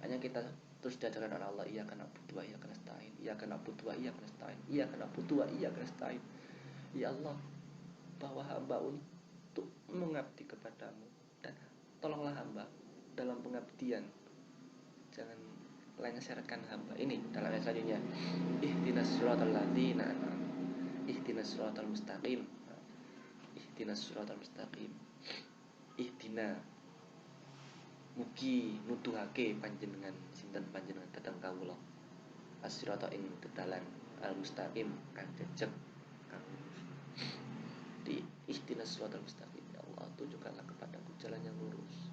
Hanya kita terus diajarkan oleh Allah, iyyaka na'budu wa iyyaka nasta'in, iyyaka na'budu wa iyyaka nasta'in, iyyaka na'budu wa iyyaka nasta'in. Ya Allah, bawa hamba untuk mengabdi kepadamu, dan tolonglah hamba dalam pengabdian. Jangan lengserkan hamba. Ini dalam ayat selanjutnya, ihdinas siratal ladzina ihdinas siratal mustaqim. Ihdinas siratal mustaqim. Ihdina mugi nuduhake panjenengan sinten panjenengan dhateng kawula as-sirata ing tedalan al-mustaqim kang jejeg kang lurus. Di ihdinas siratal mustaqim, ya Allah tunjukkanlah kepadaku jalan yang lurus.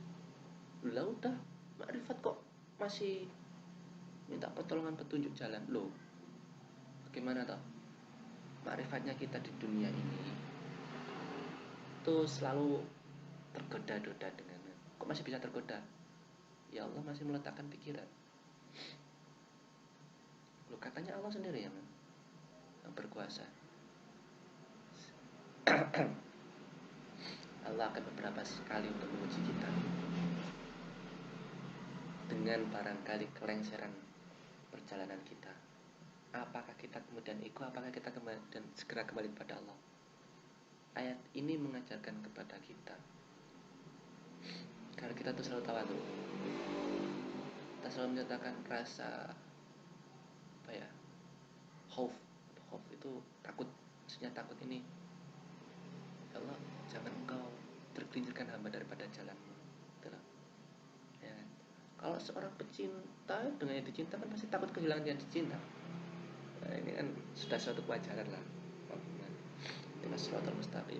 Lah udah makrifat kok masih minta pertolongan petunjuk jalan. Loh, bagaimana toh makrifatnya kita di dunia ini tuh selalu tergoda-goda dengan, kok masih bisa tergoda? Ya Allah masih meletakkan pikiran. Loh, katanya Allah sendiri yang berkuasa. Allah akan beberapa sekali untuk menguji kita dengan barangkali kelengseran perjalanan kita. Apakah kita kemudian ego, apakah kita kemudian segera kembali kepada Allah? Ayat ini mengajarkan kepada kita, kalau kita tuh selalu tawadhu, kita selalu menyatakan rasa apa ya, khauf itu takut, maksudnya takut ini, ya Allah jangan engkau tergelincirkan hamba daripada jalanmu, gitu loh. Ya kan? Kalau seorang pecinta dengan yang dicinta kan pasti takut kehilangan yang dicinta. Nah, ini kan sudah suatu kewajaran lah. Dengan siratal mustaqim.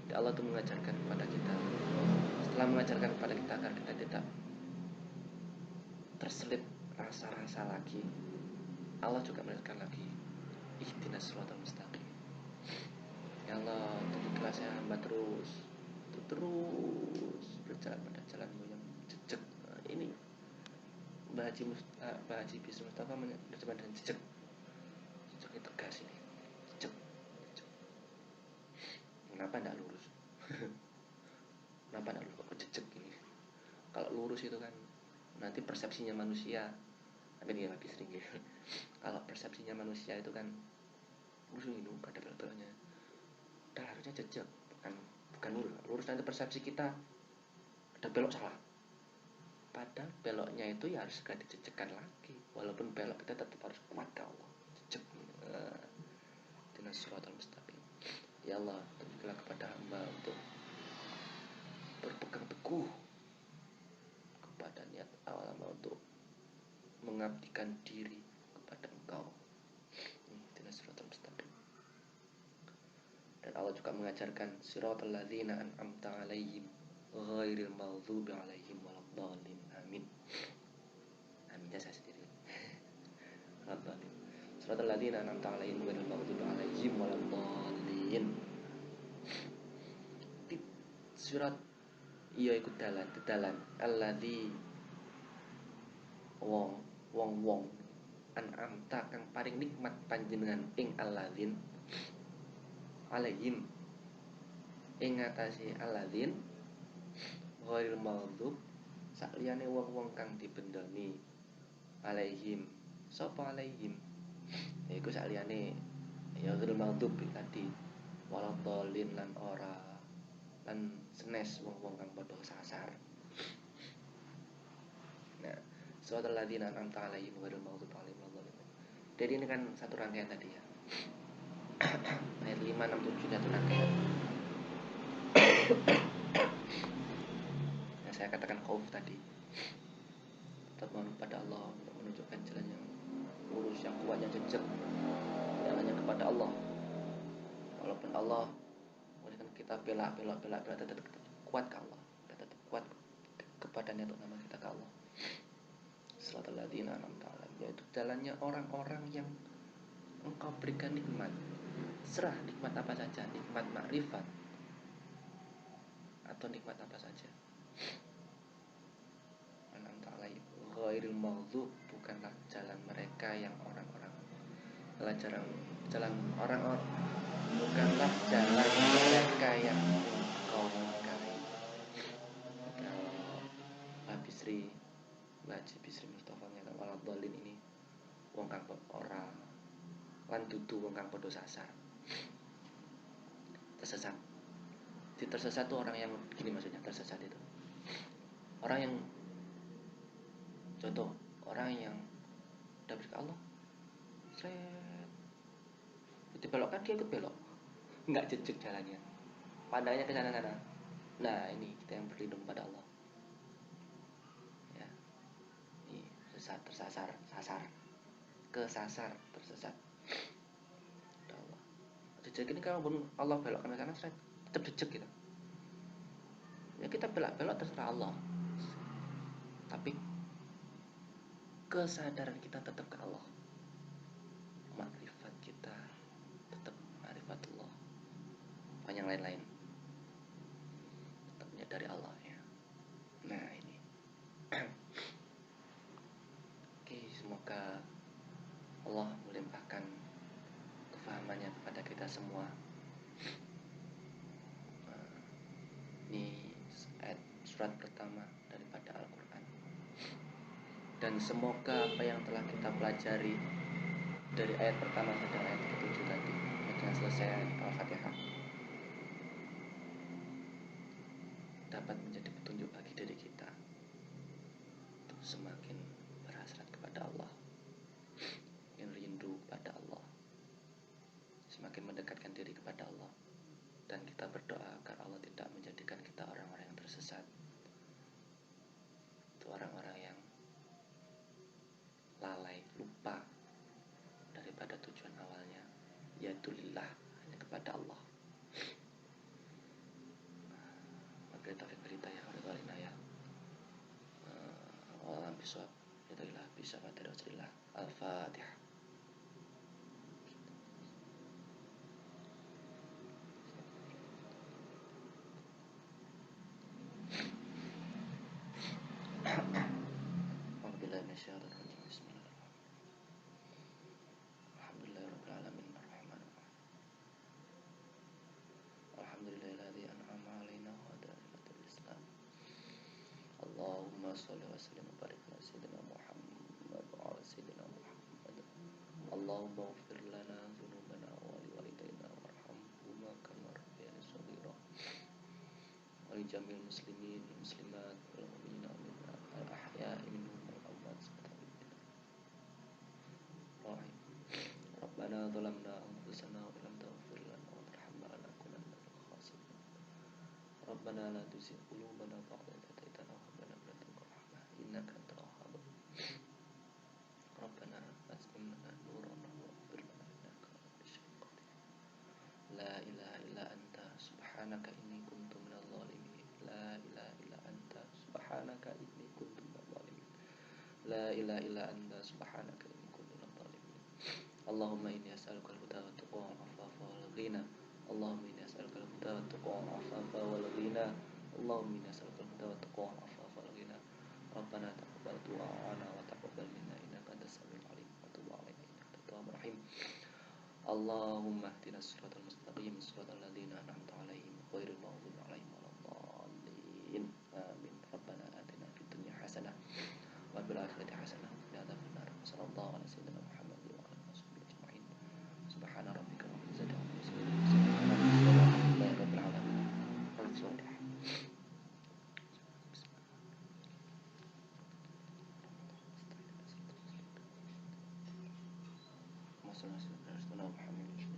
Allah itu mengajarkan kepada kita, setelah mengajarkan kepada kita agar kita tidak terselip rasa-rasa lagi, Allah juga mengajarkan lagi, ihdinas siratal mustaqim. Ya Allah, tunjukkanlah saya hamba terus berjalan pada jalanmu yang jejak. Nah, ini Mbah Haji Bisri Mustafa menerjemahkan dengan jejak. Jejak itu tegas ini. Jejak. Kenapa tidak lurus? Kenapa tidak lurus kok jejak ini? Kalau lurus itu kan nanti persepsinya manusia, tapi ini lagi sering ya. Kalau persepsinya manusia itu kan lurus ini, gak ada belok-beloknya. Dah harusnya jejak, bukan lurus. Lurus nanti persepsi kita ada belok salah. Padahal beloknya itu ya harus segera dijejekkan lagi. Walaupun belok kita tetap harus kuat ke Allah. Jejak. Dinas siratal mustaqim. Ya Allah, tunjukkanlah kepada hamba untuk berpegang teguh kepada niat awal hamba untuk mengabdikan diri kepada Engkau. Dinas siratal mustaqim. Dan Allah juga mengajarkan siratal ladzina an'amta 'alaihim ghairil maghdubi 'alaihim waladdallin. Amin. Aminnya saya sendiri. Waladdallin. Siratal ladzina an'amta 'alaihim ghairil maghdubi 'alaihim waladdallin. Surat iya ikut dalan alladzi wong an'amta kang paring nikmat panjenengan ing alladzin alaihim ing ngatasi alladzin ghairil maghdub sakliyane wong-wong kang dibendoni alaihim. Sapa alaihim? Yaiku sakliyane ya ghairil maghdub tadi waladhdallin lan ora lan senes wong-wong kang padha sasar. Nah, suratul ladzina an'amta 'alaihim ghairil maghdubi 'alaihim waladdallin. Jadi ini kan satu rangkaian tadi ya. Ayat 5, 6, 7 satu rangkaian. Yang saya katakan khauf tadi. Tetap mohon kepada Allah untuk menunjukkan jalan yang lurus, yang kuat, yang jejak. Jalannya kepada Allah. Walaupun Allah memberikan kita belak tetap kuat ke Allah. Tetap kuat kepada niat utama kita ke Allah. Siratal ladzina an'amta 'alaihim, yaitu jalannya orang-orang yang Engkau berikan nikmat. Serah nikmat apa saja, nikmat makrifat atau nikmat apa saja. An'amta 'alaihim ghairil maghdub, bukan bukanlah jalan mereka yang orang-orang jalan jalan orang-orang bukanlah jalan mereka yang kau mungkari. Kalau Mbak Bisri, Mbak Haji Bisri Mustafa menyatakan walau dolin ini wong kang ora lan dudu wong kang padha sasar. Tersesat. Di tersesat itu orang yang gini, maksudnya tersesat itu orang yang contoh orang yang udah ke Allah seret dibelokkan dia ikut belok, nggak jejak jalannya, pandangnya ke sana-sana. Nah ini kita yang berlindung pada Allah ya. Ini sesat, tersasar, sasar, kesasar, tersesat pada Allah. Jejak ini kalau pun Allah belokkan ke sana seret tetap jejak gitu ya, kita belok-belok terserah Allah, tapi kesadaran kita tetap ke Allah, makrifat kita tetap makrifatullah, bukan yang lain-lain, tetapnya dari Allah ya. Nah ini oke, semoga Allah melimpahkan kefahamannya kepada kita semua. Ini ayat surat pertama daripada Al-Quran, dan semoga apa yang telah kita pelajari dari ayat pertama sampai ayat ke-7 tadi, dengan selesai Al-Fatihah, dapat menjadi petunjuk bagi diri kita untuk semakin berhasrat kepada Allah, semakin rindu pada Allah, semakin mendekatkan diri kepada Allah. Dan kita berdoa agar Allah tidak menjadikan kita orang-orang yang tersesat, itu orang-orang yang lalai, lupa daripada tujuan awalnya, yaitu lillah, hanya kepada Allah. Maka taufik hidayah wa inayah. Alam bisawab, hidayah bisa pada Rasulullah. Al-Fatihah. Alhamdulillah minasyaitonir rajim. Bismillahirrahmanirrahim. Alhamdulillahirabbil alamin arrahmanir rahim. Alhamdulillahilladzi an'ama 'alaina wa hadana lil Islam. Allahumma shalli wa sallim wa barik ala sayyidina Muhammad wa ala sayyidina Muhammad. Allahumma ighfir lana dzunubana wa li walidayna warhamhuma kama rabbayani shaghira. Wa li jami'il muslimin muslimat wal mu'minina al ahya'i minhum wal amwat. Rahim. Rabbana zalamna anfusana wa lam taghfir lana wa tarhamna lanakunanna minal khasirin. Rabbana la tuzigh qulubana ba'da idh hadaytana wa hab lana min ladunka rahmah innaka antal wahhab. Rabbana atmim lana nurana waghfir lana innaka ala kulli syai'in qadir. La ilaha illa anta subhanaka inni kuntu minadh dhalimin. La ilaha illa anta subhanaka inni kuntu minadh dhalimin. La ilaha illa anta subhanaka inni kuntu minadh dhalimin. Allahumma inni as'aluka al-huda wa at-tuqa wal 'afafa wal ghina. Allahumma inni as'aluka al-huda wa at-tuqa wal 'afafa wal ghina. Allahumma inni as'aluka al-huda wa at-tuqa wal 'afafa wal ghina. Rabbana taqabbal du'ana wa taqabbal minna innaka antas samiul 'alim wa tub 'alaina innaka antat tawwabur rahim. Allahumma ihdinas siratal mustaqim siratal ladzina an'amta 'alaihim ghairil maghdubi 'alaihim waladdallin. Amin. Rabbana atina fid dunya hasanah wa fil akhirati hasanah wa qina adzabannar. Sallallahu alaihi wasallam Muhammad wa ala alihi ajma'in. Subhana rabbika rabbil izzati amma yasifun. Alhamdulillahi rabbil alamin. Al-Fatihah. Muhammad